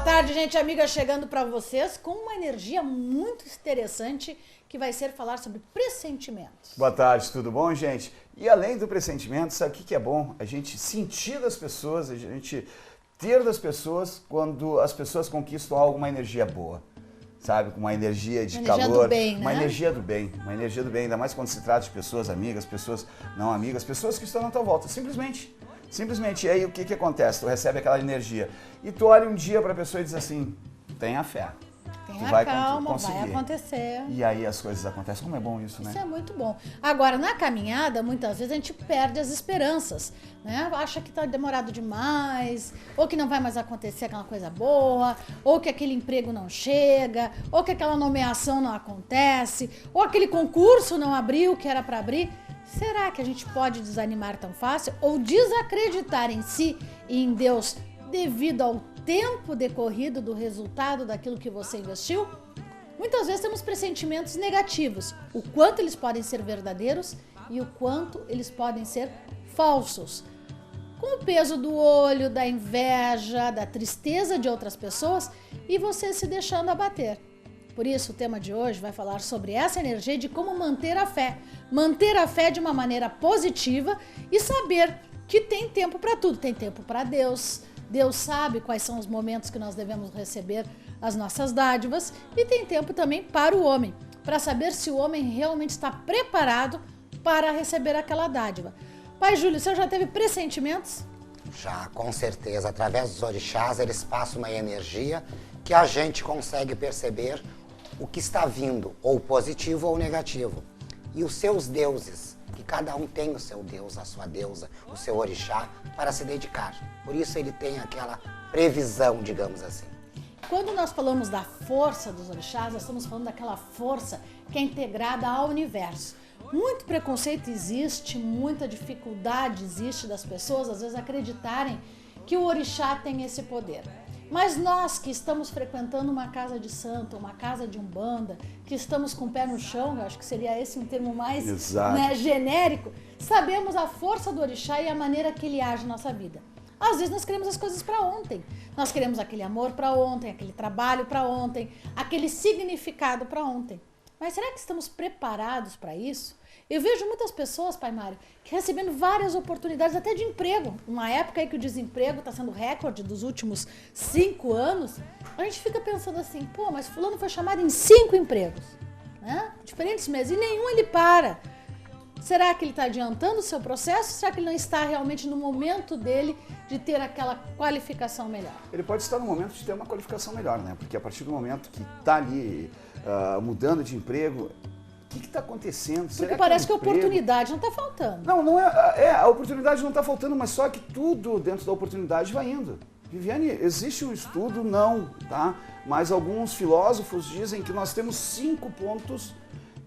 tarde, gente amiga, chegando para vocês com uma energia muito interessante que vai ser falar sobre pressentimentos. Boa tarde, tudo bom, gente? E além do pressentimento, sabe o que é bom? A gente sentir das pessoas, a gente ter das pessoas quando as pessoas conquistam algo, uma energia boa. Sabe, com uma energia de energia calor, do bem, uma né? energia do bem, uma energia do bem, ainda mais quando se trata de pessoas amigas, pessoas não amigas, pessoas que estão na tua volta, simplesmente. E aí o que acontece? Tu recebe aquela energia e tu olha um dia para a pessoa e diz assim, tenha fé. Tenha calma, vai acontecer. E aí as coisas acontecem. Como é bom isso, né? Isso é muito bom. Agora, na caminhada, muitas vezes a gente perde as esperanças, né? Acha que tá demorado demais, ou que não vai mais acontecer aquela coisa boa, ou que aquele emprego não chega, ou que aquela nomeação não acontece, ou aquele concurso não abriu, que era para abrir. Será que a gente pode desanimar tão fácil ou desacreditar em si e em Deus devido ao tempo decorrido do resultado daquilo que você investiu? Muitas vezes temos pressentimentos negativos, o quanto eles podem ser verdadeiros e o quanto eles podem ser falsos. Com o peso do olho, da inveja, da tristeza de outras pessoas e você se deixando abater. Por isso, o tema de hoje vai falar sobre essa energia de como manter a fé. Manter a fé de uma maneira positiva e saber que tem tempo para tudo. Tem tempo para Deus. Deus sabe quais são os momentos que nós devemos receber as nossas dádivas. E tem tempo também para o homem, para saber se o homem realmente está preparado para receber aquela dádiva. Pai Júlio, o senhor já teve pressentimentos? Já, com certeza. Através dos orixás, eles passam uma energia que a gente consegue perceber o que está vindo, ou positivo ou negativo. E os seus deuses, que cada um tem o seu deus, a sua deusa, o seu orixá, para se dedicar. Por isso ele tem aquela previsão, digamos assim. Quando nós falamos da força dos orixás, nós estamos falando daquela força que é integrada ao universo. Muito preconceito existe, muita dificuldade existe das pessoas, às vezes, acreditarem que o orixá tem esse poder. Mas nós que estamos frequentando uma casa de santo, uma casa de umbanda, que estamos com o pé no chão, eu acho que seria esse um termo mais genérico, sabemos a força do orixá e a maneira que ele age na nossa vida. Às vezes nós queremos as coisas para ontem. Nós queremos aquele amor para ontem, aquele trabalho para ontem, aquele significado para ontem. Mas será que estamos preparados para isso? Eu vejo muitas pessoas, Pai Mário, que recebendo várias oportunidades até de emprego. Uma época aí que o desemprego está sendo recorde dos últimos 5 anos, a gente fica pensando assim, pô, mas fulano foi chamado em 5 empregos, né? Diferentes meses, e nenhum ele para. Será que ele está adiantando o seu processo? Será que ele não está realmente no momento dele de ter aquela qualificação melhor? Ele pode estar no momento de ter uma qualificação melhor, né? Porque a partir do momento que está ali mudando de emprego, o que está acontecendo? Porque parece que a oportunidade não está faltando. Não é. A oportunidade não está faltando, mas só que tudo dentro da oportunidade vai indo. Viviane, existe um estudo? Não, tá? Mas alguns filósofos dizem que nós temos 5 pontos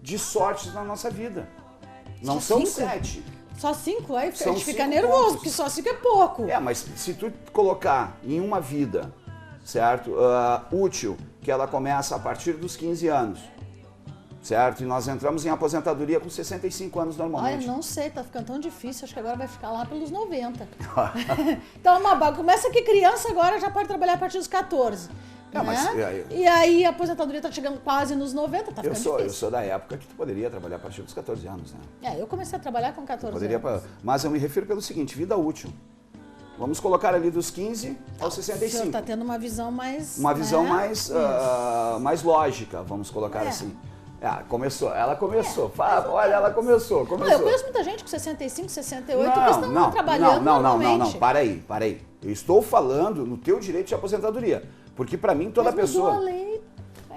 de sorte na nossa vida. Não são 7. Só 5? Aí a gente fica nervoso, porque só 5 é pouco. Mas se tu colocar em uma vida, certo? Útil, que ela começa a partir dos 15 anos. Certo? E nós entramos em aposentadoria com 65 anos normalmente. Olha, não sei, tá ficando tão difícil, acho que agora vai ficar lá pelos 90. Então, começa que criança agora já pode trabalhar a partir dos 14. Né? E aí a aposentadoria tá chegando quase nos 90, tá ficando difícil. Eu sou da época que tu poderia trabalhar a partir dos 14 anos, né? Eu comecei a trabalhar com 14 anos. Mas eu me refiro pelo seguinte, vida útil. Vamos colocar ali dos 15 aos 65. O senhor tá tendo uma visão mais... Uma visão mais lógica, vamos colocar assim. Ela começou. Olha, ela começou. Eu conheço muita gente com 65, 68 que estão trabalhando normalmente. Não, para aí. Eu estou falando no teu direito de aposentadoria. Porque para mim toda pessoa... Mudou a lei.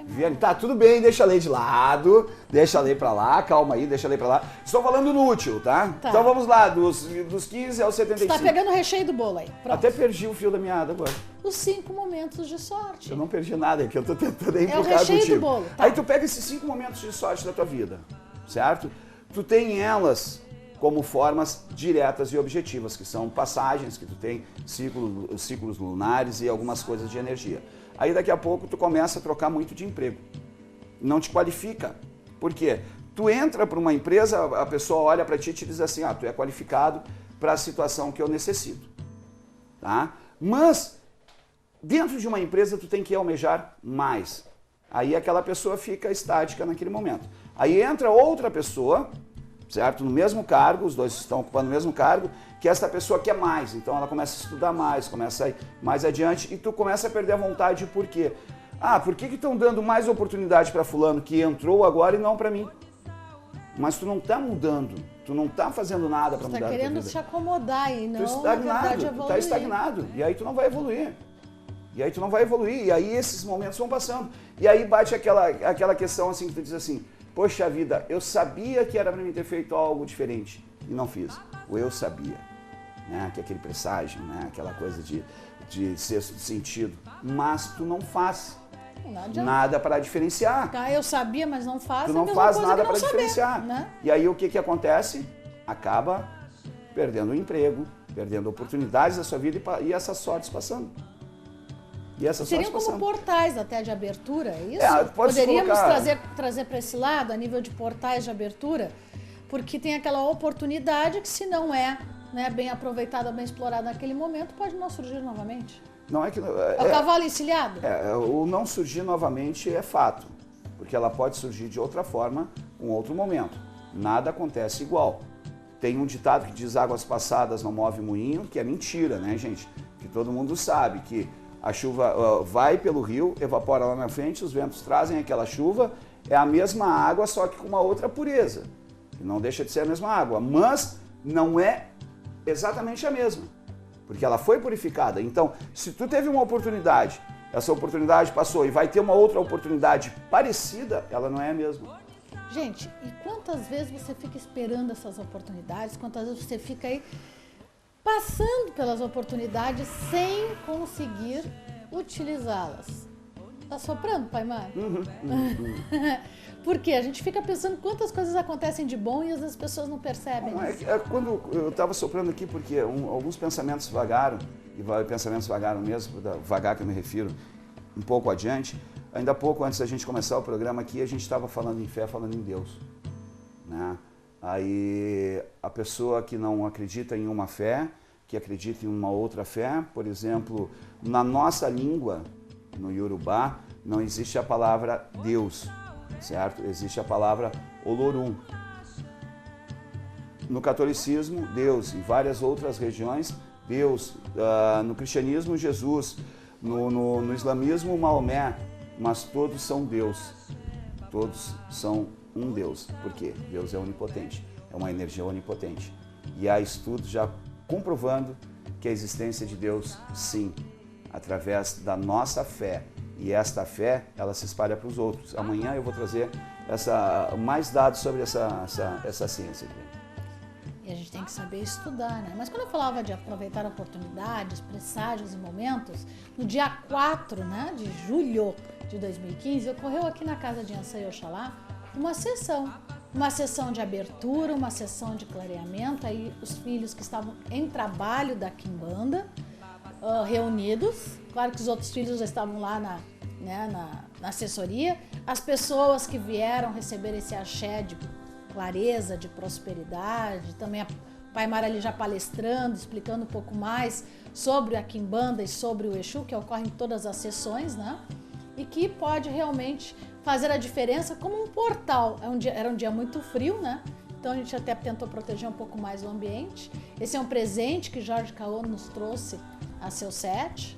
Viviane, tá, tudo bem, deixa a lei de lado, deixa a lei pra lá, calma aí, deixa a lei pra lá. Estou falando no útil, tá? Então vamos lá, dos 15 aos 75. Você tá pegando o recheio do bolo aí. Pronto. Até perdi o fio da meada agora. Os 5 momentos de sorte. Eu não perdi nada, é que eu tô tentando implicar contigo. É o recheio do bolo. Tá. Aí tu pega esses 5 momentos de sorte da tua vida, certo? Tu tem elas como formas diretas e objetivas, que são passagens que tu tem, ciclos lunares e algumas coisas de energia. Aí daqui a pouco tu começa a trocar muito de emprego. Não te qualifica. Por quê? Tu entra para uma empresa, a pessoa olha para ti e te diz assim, tu é qualificado para a situação que eu necessito. Tá? Mas dentro de uma empresa tu tem que almejar mais. Aí aquela pessoa fica estática naquele momento. Aí entra outra pessoa, certo? No mesmo cargo, os dois estão ocupando o mesmo cargo, que essa pessoa quer mais. Então ela começa a estudar mais, começa a ir mais adiante e tu começa a perder a vontade. Por quê? Por que estão dando mais oportunidade para fulano que entrou agora e não para mim? Mas tu não está mudando, tu não está fazendo nada para mudar a tua vida. Tu está querendo se acomodar e não, tu na verdade, evoluir. Tu está estagnado e aí tu não vai evoluir. E aí esses momentos vão passando. E aí bate aquela questão assim que tu diz assim, poxa vida, eu sabia que era para mim ter feito algo diferente e não fiz. Ou eu sabia, né? Que é aquele presságio, né? Aquela coisa de sexto sentido. Mas tu não faz nada para diferenciar. Eu sabia, mas não faz. Tu não faz nada para diferenciar. Né? E aí o que acontece? Acaba perdendo o emprego, perdendo oportunidades da sua vida e essas sortes passando. Seriam como portais até de abertura, é isso? Poderíamos trazer para esse lado, a nível de portais de abertura, porque tem aquela oportunidade que, se não é, né, bem aproveitada, bem explorada naquele momento, pode não surgir novamente. Não é que, é o cavalo encilhado? O não surgir novamente é fato, porque ela pode surgir de outra forma, um outro momento. Nada acontece igual. Tem um ditado que diz águas passadas não move moinho, que é mentira, né, gente? Que todo mundo sabe que a chuva vai pelo rio, evapora lá na frente, os ventos trazem aquela chuva, é a mesma água, só que com uma outra pureza. E não deixa de ser a mesma água, mas não é exatamente a mesma, porque ela foi purificada. Então, se tu teve uma oportunidade, essa oportunidade passou e vai ter uma outra oportunidade parecida, ela não é a mesma. Gente, e quantas vezes você fica esperando essas oportunidades, quantas vezes você fica aí passando pelas oportunidades sem conseguir utilizá-las? Tá soprando, Pai Mário? Porque a gente fica pensando quantas coisas acontecem de bom e às vezes as pessoas não percebem. Quando eu estava soprando aqui, porque alguns pensamentos vagaram, e pensamentos vagaram mesmo, vagar que eu me refiro, um pouco adiante. Ainda pouco antes da gente começar o programa aqui, a gente estava falando em fé, falando em Deus, né? Aí a pessoa que não acredita em uma fé, que acredita em uma outra fé, por exemplo, na nossa língua, no Yorubá, não existe a palavra Deus, certo? Existe a palavra Olorum. No catolicismo, Deus. Em várias outras regiões, Deus. No cristianismo, Jesus. No islamismo, Maomé. Mas todos são Deus. Todos são um Deus. Por quê? Deus é onipotente. É uma energia onipotente. E há estudos já comprovando que a existência de Deus, sim, através da nossa fé. E esta fé, ela se espalha para os outros. Amanhã eu vou trazer mais dados sobre essa ciência. E a gente tem que saber estudar, né? Mas quando eu falava de aproveitar oportunidades, presságios e momentos, no dia 4, né, de julho de 2015, ocorreu aqui na casa de Ansei Oxalá uma sessão de abertura, uma sessão de clareamento. Aí os filhos que estavam em trabalho da Quimbanda, reunidos, claro que os outros filhos já estavam lá na assessoria, as pessoas que vieram receber esse axé de clareza, de prosperidade, também a Pai Mário ali já palestrando, explicando um pouco mais sobre a Quimbanda e sobre o Exu, que ocorre em todas as sessões, né? E que pode realmente fazer a diferença como um portal. Era um dia muito frio, né? Então a gente até tentou proteger um pouco mais o ambiente. Esse é um presente que Jorge Caô nos trouxe a seu set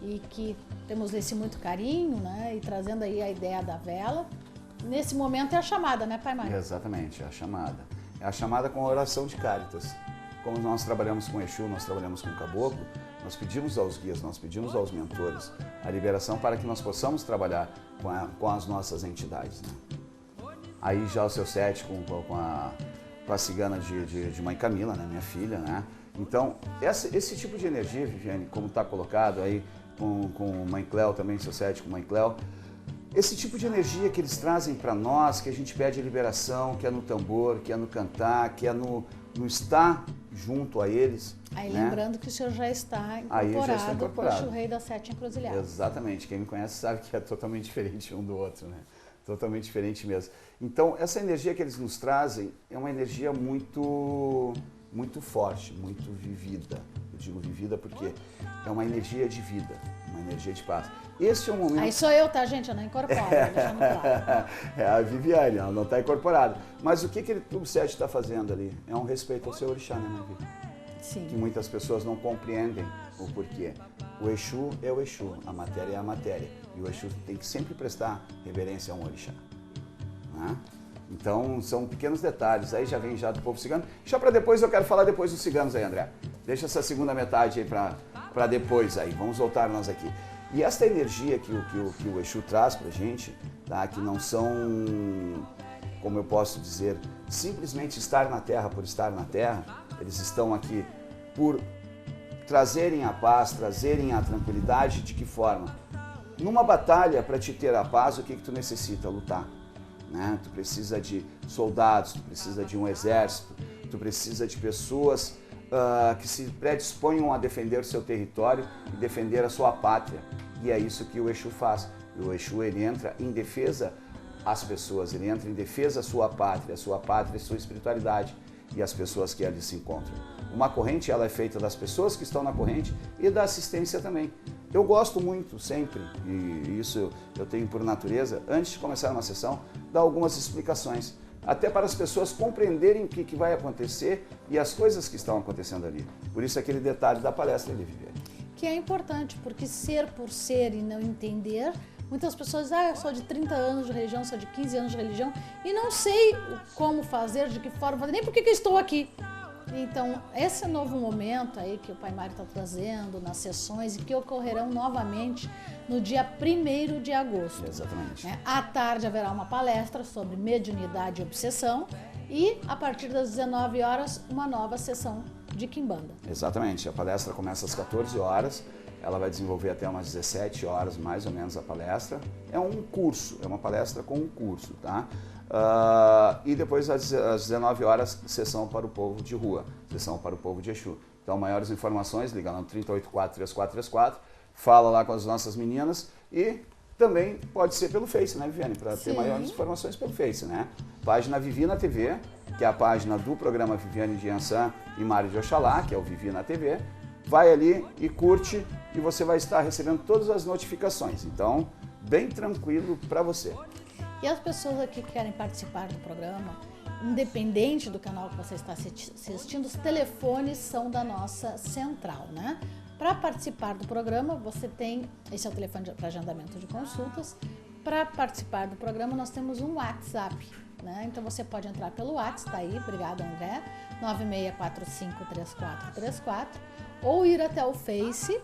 e que temos esse muito carinho, né? E trazendo aí a ideia da vela. Nesse momento é a chamada, né, Pai Mário? Exatamente, é a chamada. É a chamada com a oração de Cáritas. Como nós trabalhamos com Exu, nós trabalhamos com Caboclo, nós pedimos aos guias, nós pedimos aos mentores a liberação para que nós possamos trabalhar com as nossas entidades, né? Aí já o seu set com a cigana de Mãe Camila, né, minha filha, né? Então, esse tipo de energia, Viviane, como está colocado aí com Mãe Cléo também, seu set com Mãe Cléo, esse tipo de energia que eles trazem para nós, que a gente pede a liberação, que é no tambor, que é no cantar, que é no estar junto a eles. Aí né? Lembrando que o senhor já está incorporado para o Exu Rei das Sete Encruzilhadas. Exatamente, quem me conhece sabe que é totalmente diferente um do outro, né? Totalmente diferente mesmo. Então, essa energia que eles nos trazem é uma energia muito forte, muito vivida. Eu digo vivida porque é uma energia de vida, uma energia de paz. Esse é o momento... Aí sou eu, tá, gente? Eu não incorporo, deixando claro. É a Viviane, ela não está incorporada. Mas o que aquele tubo 7 está fazendo ali? É um respeito ao seu orixá, né, minha vida? Sim. Que muitas pessoas não compreendem o porquê. O Exu é o Exu, a matéria é a matéria. E o Exu tem que sempre prestar reverência a um orixá. Né? Então, são pequenos detalhes. Aí já vem já do povo cigano. Deixa para depois, eu quero falar depois dos ciganos aí, André. Deixa essa segunda metade aí para depois aí. Vamos voltar nós aqui. E esta energia que o Exu traz pra gente, tá? Que não são, como eu posso dizer, simplesmente estar na Terra por estar na Terra. Eles estão aqui por trazerem a paz, trazerem a tranquilidade. De que forma? Numa batalha, para te ter a paz, o que tu necessita? Lutar. Né? Tu precisa de soldados, tu precisa de um exército, tu precisa de pessoas que se predisponham a defender o seu território e defender a sua pátria. E é isso que o Exu faz. O Exu, ele entra em defesa às pessoas, ele entra em defesa à sua pátria e sua espiritualidade e as pessoas que ali se encontram. Uma corrente, ela é feita das pessoas que estão na corrente e da assistência também. Eu gosto muito, sempre, e isso eu tenho por natureza, antes de começar uma sessão, dar algumas explicações, até para as pessoas compreenderem o que vai acontecer e as coisas que estão acontecendo ali. Por isso aquele detalhe da palestra ali, Viviane. Que é importante, porque ser por ser e não entender, muitas pessoas dizem, eu sou de 30 anos de religião, sou de 15 anos de religião, e não sei como fazer, de que forma fazer, nem por que eu estou aqui. Então, esse novo momento aí que o Pai Mário está trazendo nas sessões e que ocorrerão novamente no dia 1º de agosto. Exatamente. Né? À tarde haverá uma palestra sobre mediunidade e obsessão e, a partir das 19 horas, uma nova sessão de Quimbanda. Exatamente. A palestra começa às 14 horas, ela vai desenvolver até umas 17 horas, mais ou menos, a palestra. É um curso, é uma palestra com um curso, tá? E depois às 19 horas, sessão para o povo de rua, sessão para o povo de Exu. Então, maiores informações, liga lá no 3084-3434, fala lá com as nossas meninas e também pode ser pelo Face, né, Viviane? Para ter maiores informações pelo Face, né? Página Vivi na TV, que é a página do programa Viviane de Iansã e Mário de Oxalá, que é o Vivi na TV. Vai ali e curte e você vai estar recebendo todas as notificações. Então, bem tranquilo para você. E as pessoas aqui que querem participar do programa, independente do canal que você está assistindo, os telefones são da nossa central, né? Para participar do programa, você tem, esse é o telefone para agendamento de consultas. Para participar do programa, nós temos um WhatsApp, né? Então você pode entrar pelo WhatsApp, tá aí, obrigada André, 96453434, ou ir até o Face,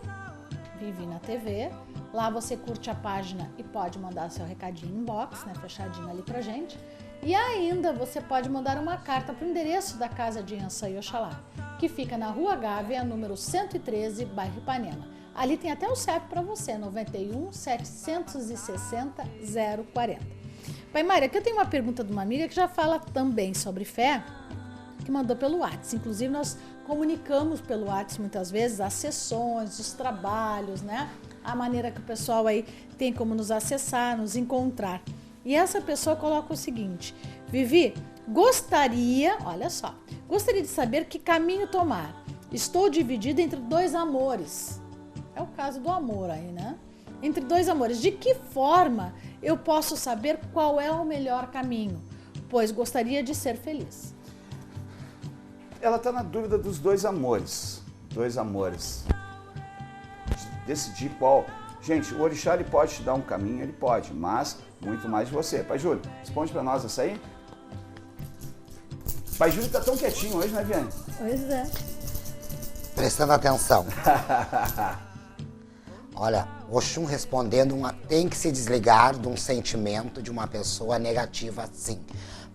Vivi na TV. Lá você curte a página e pode mandar seu recadinho inbox, né, fechadinho ali pra gente. E ainda você pode mandar uma carta para o endereço da Casa de Iansã e Oxalá, que fica na Rua Gávea, número 113, bairro Ipanema. Ali tem até o CEP para você, 91 760 040. Pai Mário, aqui eu tenho uma pergunta de uma amiga que já fala também sobre fé, que mandou pelo WhatsApp. Inclusive, nós comunicamos pelo WhatsApp muitas vezes as sessões, os trabalhos, né? A maneira que o pessoal aí tem como nos acessar, nos encontrar. E essa pessoa coloca o seguinte: Vivi, gostaria de saber que caminho tomar. Estou dividida entre dois amores. É o caso do amor aí, né? Entre dois amores. De que forma eu posso saber qual é o melhor caminho? Pois gostaria de ser feliz. Ela está na dúvida dos dois amores. Dois amores. Decidir qual. Gente, o orixá ele pode te dar um caminho, ele pode, mas muito mais de você. Pai Júlio, responde para nós essa aí. Pai Júlio tá tão quietinho hoje, né, Viane? Pois é. Prestando atenção. Olha, Oxum respondendo, tem que se desligar de um sentimento de uma pessoa negativa, sim,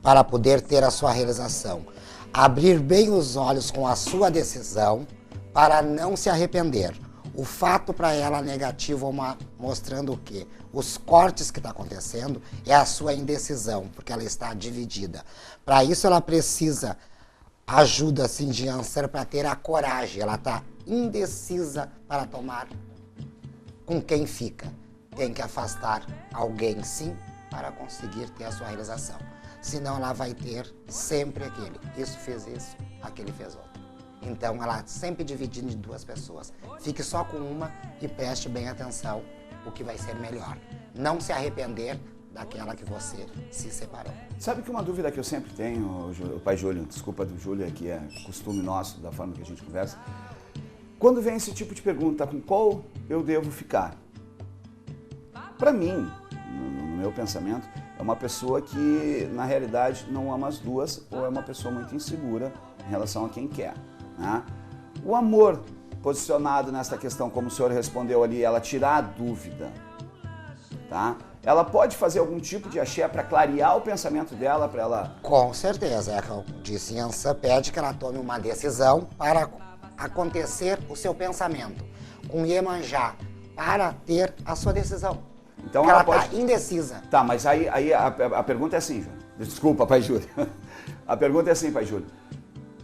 para poder ter a sua realização. Abrir bem os olhos com a sua decisão para não se arrepender. O fato para ela negativo mostrando o quê? Os cortes que está acontecendo é a sua indecisão, porque ela está dividida. Para isso ela precisa ajuda assim, de Iansã para ter a coragem. Ela está indecisa para tomar com quem fica. Tem que afastar alguém sim para conseguir ter a sua realização. Senão ela vai ter sempre aquele. Isso fez isso, aquele fez outro. Então, ela sempre dividindo em duas pessoas. Fique só com uma e preste bem atenção o que vai ser melhor. Não se arrepender daquela que você se separou. Sabe que uma dúvida que eu sempre tenho, o pai Júlio, desculpa do Júlio, que é costume nosso, da forma que a gente conversa, quando vem esse tipo de pergunta, com qual eu devo ficar? Para mim, no meu pensamento, é uma pessoa que, na realidade, não ama as duas ou é uma pessoa muito insegura em relação a quem quer. Né? O amor posicionado nesta questão, como o senhor respondeu ali, ela tirar a dúvida, tá? Ela pode fazer algum tipo de axé para clarear o pensamento dela, para ela... Com certeza, é que eu disse, Yansan pede que ela tome uma decisão para acontecer o seu pensamento. Com Iemanjá, para ter a sua decisão. Então ela pode... está indecisa. Tá, mas aí a pergunta é assim, Júlio. Desculpa, pai Júlio. A pergunta é assim, pai Júlio.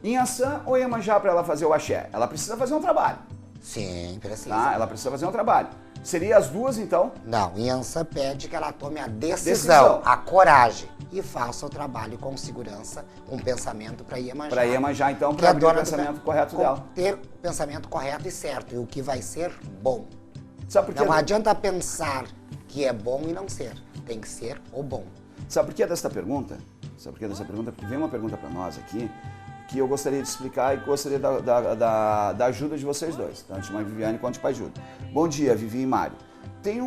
Yansan ou Iemanjá para ela fazer o axé? Ela precisa fazer um trabalho. Sim, precisa. Tá? Ela precisa fazer um trabalho. Seria as duas, então? Não, Yansan pede que ela tome a decisão, a coragem e faça o trabalho com segurança, com pensamento para Iemanjá. Para Iemanjá, então, para ter o pensamento correto dela. Ter o pensamento correto e certo, e o que vai ser bom. Sabe por quê? Não adianta pensar que é bom e não ser. Tem que ser o bom. Sabe por que dessa pergunta? Sabe por que dessa pergunta? Porque vem uma pergunta para nós aqui que eu gostaria de explicar e gostaria da ajuda de vocês dois, tanto de mãe Viviane quanto de pai Júlio. Bom dia, Vivi e Mário. Tenho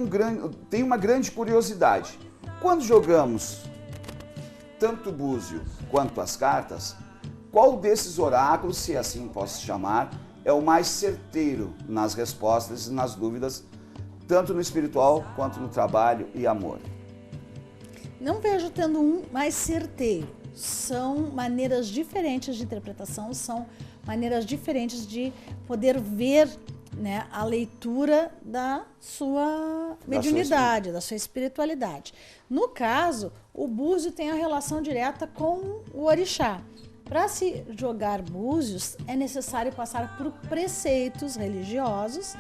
uma grande curiosidade. Quando jogamos tanto o búzio quanto as cartas, qual desses oráculos, se assim posso chamar, é o mais certeiro nas respostas e nas dúvidas, tanto no espiritual quanto no trabalho e amor? Não vejo tendo um mais certeiro. São maneiras diferentes de interpretação, são maneiras diferentes de poder ver, né, a leitura da sua mediunidade, da sua espiritualidade. No caso, o búzio tem a relação direta com o orixá. Para se jogar búzios, é necessário passar por preceitos religiosos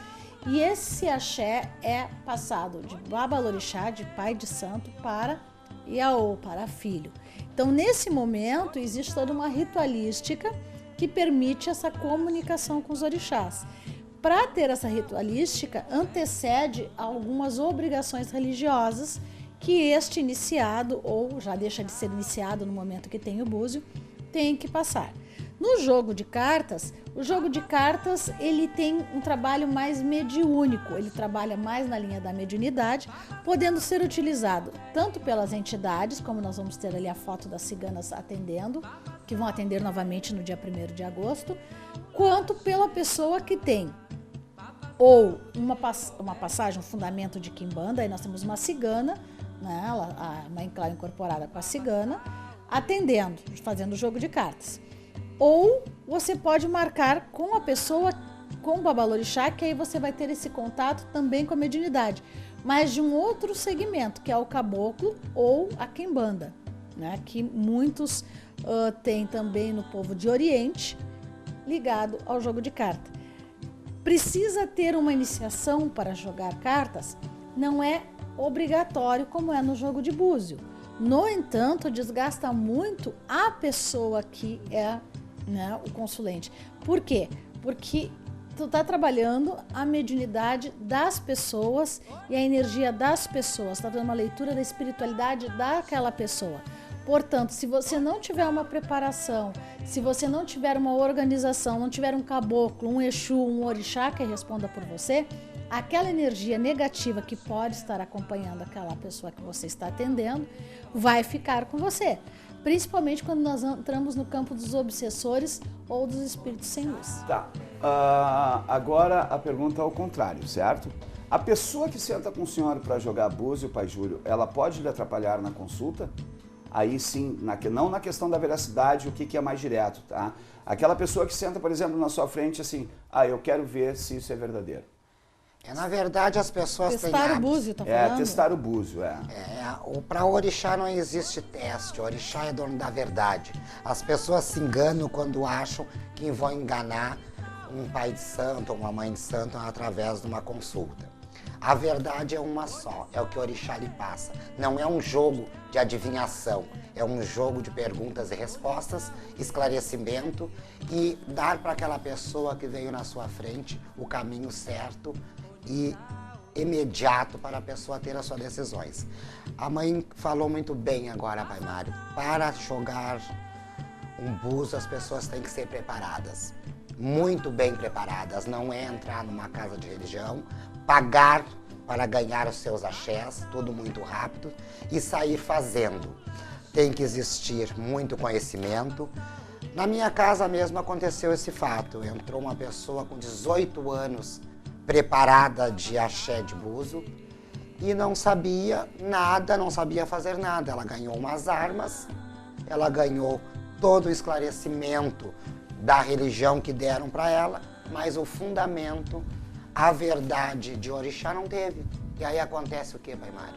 e esse axé é passado de babalorixá, de pai de santo, para Iaô, para filho. Então, nesse momento, existe toda uma ritualística que permite essa comunicação com os orixás. Para ter essa ritualística, antecede algumas obrigações religiosas que este iniciado, ou já deixa de ser iniciado no momento que tem o búzio, tem que passar. No jogo de cartas, o jogo de cartas ele tem um trabalho mais mediúnico, ele trabalha mais na linha da mediunidade, podendo ser utilizado tanto pelas entidades, como nós vamos ter ali a foto das ciganas atendendo, que vão atender novamente no dia 1º de agosto, quanto pela pessoa que tem ou uma passagem, um fundamento de quimbanda, aí nós temos uma cigana, né, a mãe clara incorporada com a cigana, atendendo, fazendo o jogo de cartas. Ou você pode marcar com a pessoa, com o babalorixá, que aí você vai ter esse contato também com a mediunidade, mas de um outro segmento, que é o caboclo ou a quimbanda, né, que muitos têm também no povo de Oriente, ligado ao jogo de carta. Precisa ter uma iniciação para jogar cartas? Não é obrigatório como é no jogo de búzio. No entanto, desgasta muito a pessoa que é, né, o consulente. Por quê? Porque tu está trabalhando a mediunidade das pessoas e a energia das pessoas. Está dando uma leitura da espiritualidade daquela pessoa. Portanto, se você não tiver uma preparação, se você não tiver uma organização, não tiver um caboclo, um exu, um orixá que responda por você, aquela energia negativa que pode estar acompanhando aquela pessoa que você está atendendo vai ficar com você. Principalmente quando nós entramos no campo dos obsessores ou dos espíritos sem luz. Tá. Agora a pergunta ao contrário, certo? A pessoa que senta com o senhor para jogar búzio, pai Júlio, ela pode lhe atrapalhar na consulta? Aí sim, não na questão da veracidade, o que é mais direto, tá? Aquela pessoa que senta, por exemplo, na sua frente assim, eu quero ver se isso é verdadeiro. Na verdade, as pessoas têm testar o búzio, tá falando? Testar o búzio, Para o orixá não existe teste, o orixá é dono da verdade. As pessoas se enganam quando acham que vão enganar um pai de santo ou uma mãe de santo através de uma consulta. A verdade é uma só, é o que o orixá lhe passa. Não é um jogo de adivinhação, é um jogo de perguntas e respostas, esclarecimento e dar para aquela pessoa que veio na sua frente o caminho certo e imediato para a pessoa ter as suas decisões. A mãe falou muito bem agora, Pai Mário. Para jogar um búzio, as pessoas têm que ser preparadas. Muito bem preparadas. Não é entrar numa casa de religião, pagar para ganhar os seus axés, tudo muito rápido, e sair fazendo. Tem que existir muito conhecimento. Na minha casa mesmo aconteceu esse fato. Entrou uma pessoa com 18 anos preparada de axé de búzio e não sabia nada, não sabia fazer nada. Ela ganhou umas armas, ela ganhou todo o esclarecimento da religião que deram para ela, mas o fundamento, a verdade de orixá não teve. E aí acontece o que, Pai Mário?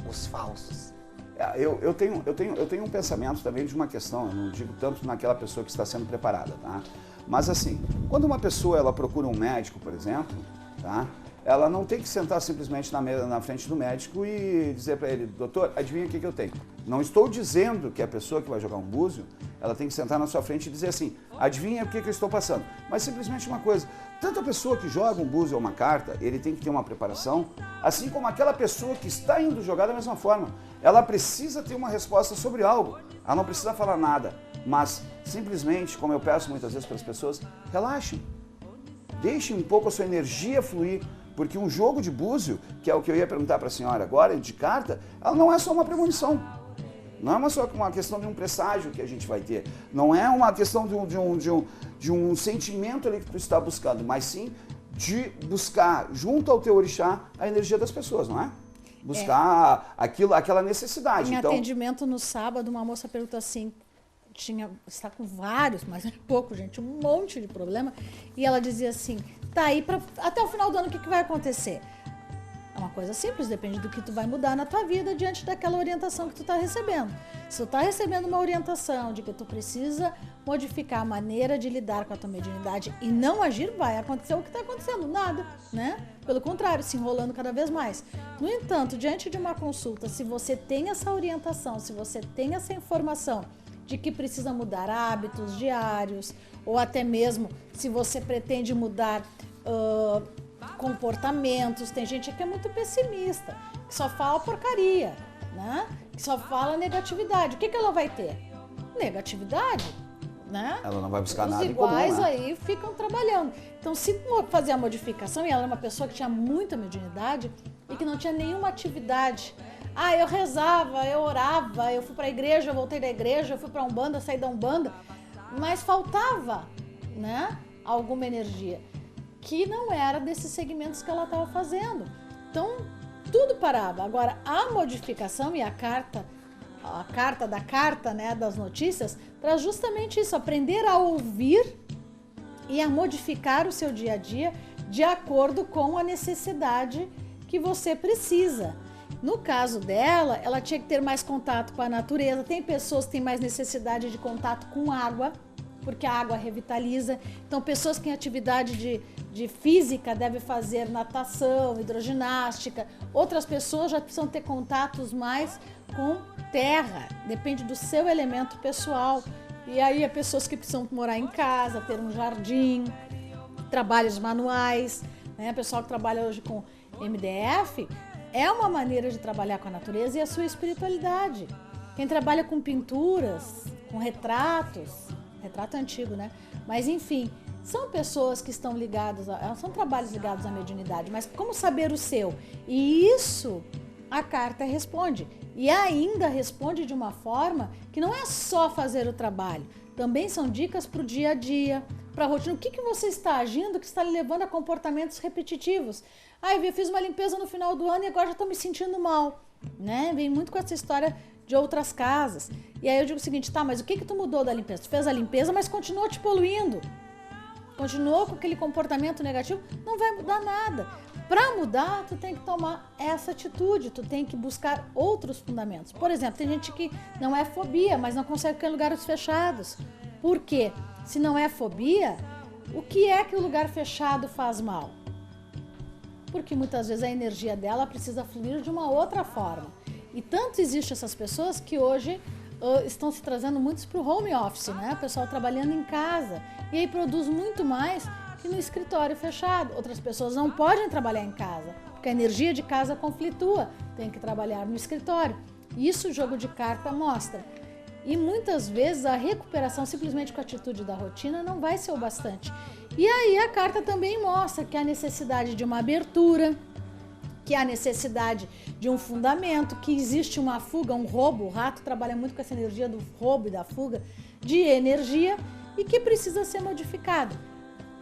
Os falsos. Eu tenho um pensamento também de uma questão, eu não digo tanto naquela pessoa que está sendo preparada, tá? Mas assim, quando uma pessoa ela procura um médico, por exemplo, tá? Ela não tem que sentar simplesmente na frente do médico e dizer para ele, doutor, adivinha o que eu tenho? Não estou dizendo que a pessoa que vai jogar um búzio, ela tem que sentar na sua frente e dizer assim, adivinha o que eu estou passando. Mas simplesmente uma coisa, tanto a pessoa que joga um búzio ou uma carta, ele tem que ter uma preparação, assim como aquela pessoa que está indo jogar da mesma forma. Ela precisa ter uma resposta sobre algo, ela não precisa falar nada, mas simplesmente, como eu peço muitas vezes para as pessoas, relaxem, deixem um pouco a sua energia fluir, porque um jogo de búzio, que é o que eu ia perguntar para a senhora agora, de carta, ela não é só uma premonição. Não é só uma questão de um presságio que a gente vai ter. Não é uma questão de um sentimento ali que tu está buscando, mas sim de buscar, junto ao teu orixá, a energia das pessoas, não é? Buscar aquela necessidade. Em então, atendimento no sábado, uma moça perguntou assim, está com vários, mas é pouco, gente, um monte de problema. E ela dizia assim, tá aí até o final do ano o que vai acontecer? É uma coisa simples, depende do que tu vai mudar na tua vida diante daquela orientação que tu está recebendo. Se tu está recebendo uma orientação de que tu precisa modificar a maneira de lidar com a tua mediunidade e não agir, vai acontecer o que está acontecendo, nada, né? Pelo contrário, se enrolando cada vez mais. No entanto, diante de uma consulta, se você tem essa orientação, se você tem essa informação de que precisa mudar hábitos diários, ou até mesmo se você pretende mudar comportamentos. Tem gente que é muito pessimista, que só fala porcaria, né? Que só fala negatividade. O que ela vai ter? Negatividade, né? Ela não vai buscar Os nada em comum, iguais né? aí ficam trabalhando. Então, se fazer a modificação, e ela é uma pessoa que tinha muita mediunidade e que não tinha nenhuma atividade. Ah, eu rezava, eu orava, eu fui para a igreja, eu voltei da igreja, eu fui para a Umbanda, saí da Umbanda, mas faltava, né, alguma energia que não era desses segmentos que ela estava fazendo. Então, tudo parava. Agora, a modificação e a carta da carta, né, das notícias, traz justamente isso, aprender a ouvir e a modificar o seu dia a dia de acordo com a necessidade que você precisa. No caso dela, ela tinha que ter mais contato com a natureza. Tem pessoas que têm mais necessidade de contato com água, porque a água revitaliza. Então, pessoas que têm atividade de física devem fazer natação, hidroginástica. Outras pessoas já precisam ter contatos mais com terra, depende do seu elemento pessoal. E aí, há pessoas que precisam morar em casa, ter um jardim, trabalhos manuais, né? Pessoal que trabalha hoje com MDF, é uma maneira de trabalhar com a natureza e a sua espiritualidade. Quem trabalha com pinturas, com retratos, retrato antigo, né? Mas enfim, são pessoas que estão ligadas, são trabalhos ligados à mediunidade, mas como saber o seu? E isso a carta responde. E ainda responde de uma forma que não é só fazer o trabalho, também são dicas para o dia a dia, para a rotina. O que você está agindo que está lhe levando a comportamentos repetitivos? Ah, eu fiz uma limpeza no final do ano e agora já estou me sentindo mal, né? Vem muito com essa história de outras casas. E aí eu digo o seguinte, tá, mas o que tu mudou da limpeza? Tu fez a limpeza, mas continuou te poluindo. Continuou com aquele comportamento negativo, não vai mudar nada. Para mudar, tu tem que tomar essa atitude, tu tem que buscar outros fundamentos. Por exemplo, tem gente que não é fobia, mas não consegue ficar em lugares fechados. Por quê? Se não é fobia, o que é que o lugar fechado faz mal? porque muitas vezes a energia dela precisa fluir de uma outra forma. E tanto existe essas pessoas que hoje estão se trazendo muitos para o home office, né? O pessoal trabalhando em casa. E aí produz muito mais que no escritório fechado. Outras pessoas não podem trabalhar em casa, porque a energia de casa conflitua. Tem que trabalhar no escritório. Isso o jogo de carta mostra. E muitas vezes a recuperação simplesmente com a atitude da rotina não vai ser o bastante. E aí a carta também mostra que há necessidade de uma abertura, que há necessidade de um fundamento, que existe uma fuga, um roubo. O rato trabalha muito com essa energia do roubo e da fuga de energia e que precisa ser modificado.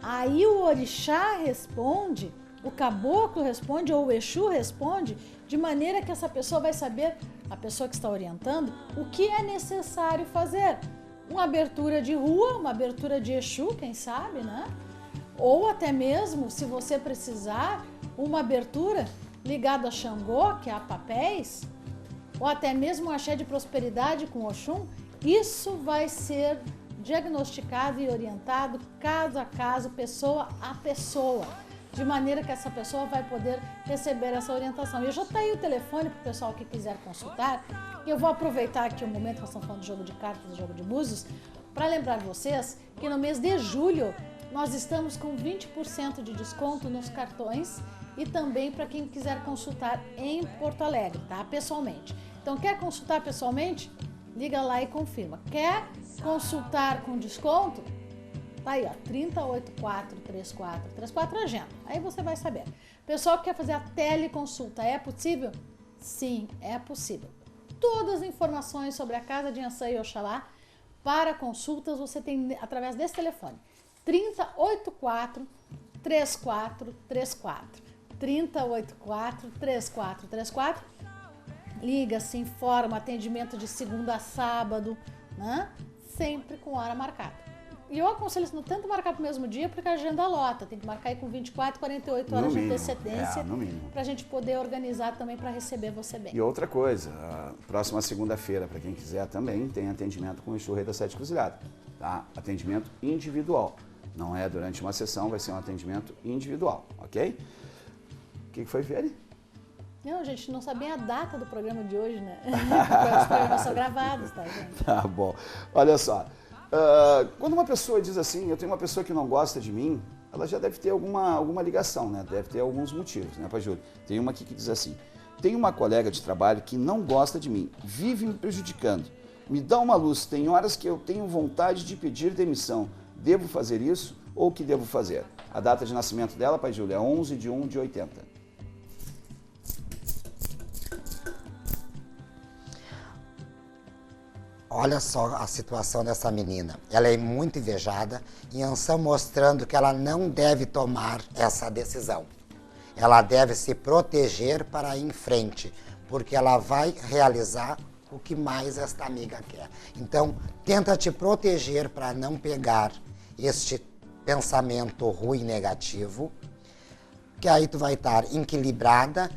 Aí o orixá responde, o caboclo responde ou o exu responde de maneira que essa pessoa vai saber, a pessoa que está orientando, o que é necessário fazer. Uma abertura de rua, uma abertura de exu, quem sabe, né? Ou até mesmo, se você precisar, uma abertura ligada a Xangô, que é a papéis, ou até mesmo um axé de prosperidade com Oxum. Isso vai ser diagnosticado e orientado caso a caso, pessoa a pessoa, de maneira que essa pessoa vai poder receber essa orientação. E eu já tenho o telefone para o pessoal que quiser consultar. E eu vou aproveitar aqui o momento que nós estamos falando de jogo de cartas e jogo de búzios, para lembrar vocês que no mês de julho nós estamos com 20% de desconto nos cartões e também para quem quiser consultar em Porto Alegre, tá? Pessoalmente. Então, quer consultar pessoalmente? Liga lá e confirma. Quer consultar com desconto? Tá aí, ó, 30843434 agenda. Aí você vai saber. Pessoal que quer fazer a teleconsulta, é possível? Sim, é possível. Todas as informações sobre a Casa de Ançã e Oxalá para consultas você tem através desse telefone. 3084-3434. 3084-3434. Liga, se informa, atendimento de segunda a sábado, né? Sempre com hora marcada. E eu aconselho não tanto marcar para o mesmo dia, porque a agenda lota. Tem que marcar aí com 24, 48 horas de antecedência para a gente poder organizar também para receber você bem. E outra coisa, a próxima segunda-feira, para quem quiser também, tem atendimento com o Exu Rei das Sete Cruzilhadas. Tá? Atendimento individual. Não é durante uma sessão, vai ser um atendimento individual, ok? O que foi, Vieri? Não, gente, não sabia a data do programa de hoje, né? Porque os programas são gravados, tá, gente? Tá bom. Olha só, quando uma pessoa diz assim, eu tenho uma pessoa que não gosta de mim, ela já deve ter alguma ligação, né? Deve ter alguns motivos, né, Pajúlio? Tem uma aqui que diz assim, tem uma colega de trabalho que não gosta de mim, vive me prejudicando, me dá uma luz, tem horas que eu tenho vontade de pedir demissão, devo fazer isso ou o que devo fazer? A data de nascimento dela, Pajúlio, é 11/1/80. Olha só a situação dessa menina. Ela é muito invejada e Ançã mostrando que ela não deve tomar essa decisão. Ela deve se proteger para ir em frente, porque ela vai realizar o que mais esta amiga quer. Então, tenta te proteger para não pegar este pensamento ruim negativo, que aí tu vai estar equilibrada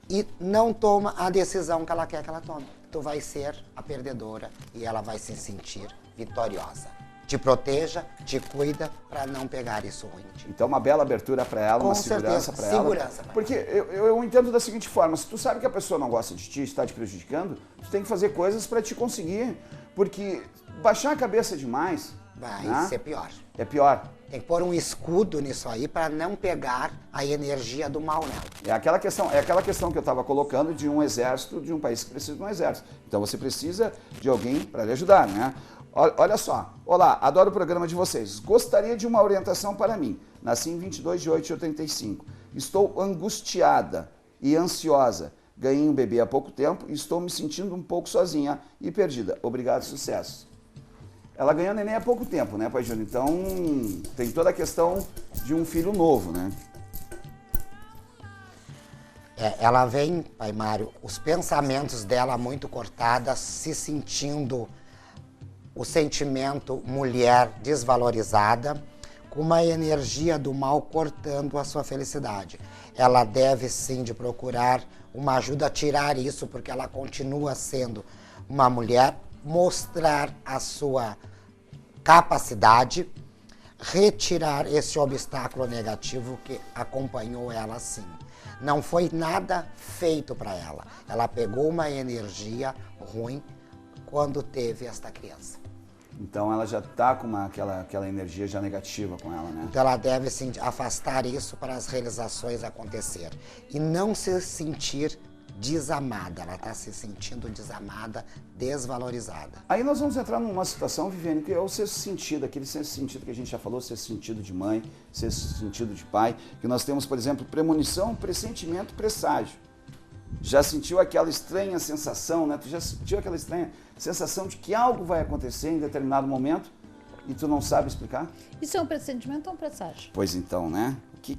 e não toma a decisão que ela quer que ela tome. Tu vai ser a perdedora e ela vai se sentir vitoriosa. Te proteja, te cuida para não pegar isso ruim. Então uma bela abertura para ela, uma segurança para ela. Segurança. Porque eu entendo da seguinte forma, se tu sabe que a pessoa não gosta de ti, está te prejudicando, tu tem que fazer coisas para te conseguir. Porque baixar a cabeça demais... Vai ser pior. É pior. Tem que pôr um escudo nisso aí para não pegar a energia do mal nela. É aquela questão que eu estava colocando de um exército, de um país que precisa de um exército. Então você precisa de alguém para lhe ajudar, né? Olha só. Olá, adoro o programa de vocês. Gostaria de uma orientação para mim. Nasci em 22/8/85. Estou angustiada e ansiosa. Ganhei um bebê há pouco tempo e estou me sentindo um pouco sozinha e perdida. Obrigado, sucesso. Ela ganhou neném há pouco tempo, né, Pai Júnior? Então, tem toda a questão de um filho novo, né? Ela vem, Pai Mário, os pensamentos dela muito cortadas, se sentindo o sentimento mulher desvalorizada, com uma energia do mal cortando a sua felicidade. Ela deve sim de procurar uma ajuda a tirar isso, porque ela continua sendo uma mulher, mostrar a sua capacidade, retirar esse obstáculo negativo que acompanhou ela sim. Não foi nada feito para ela. Ela pegou uma energia ruim quando teve esta criança. Então ela já está com aquela energia já negativa com ela, né? Então ela deve afastar isso para as realizações acontecer. E não se sentir desamada. Ela está se sentindo desamada, desvalorizada. Aí nós vamos entrar numa situação, Viviane, que é o sexto sentido, aquele sexto sentido que a gente já falou, sexto sentido de mãe, sexto sentido de pai, que nós temos, por exemplo, premonição, pressentimento, presságio. Já sentiu aquela estranha sensação, né? Tu já sentiu aquela estranha sensação de que algo vai acontecer em determinado momento e tu não sabe explicar? Isso é um pressentimento ou um presságio? Pois então, né?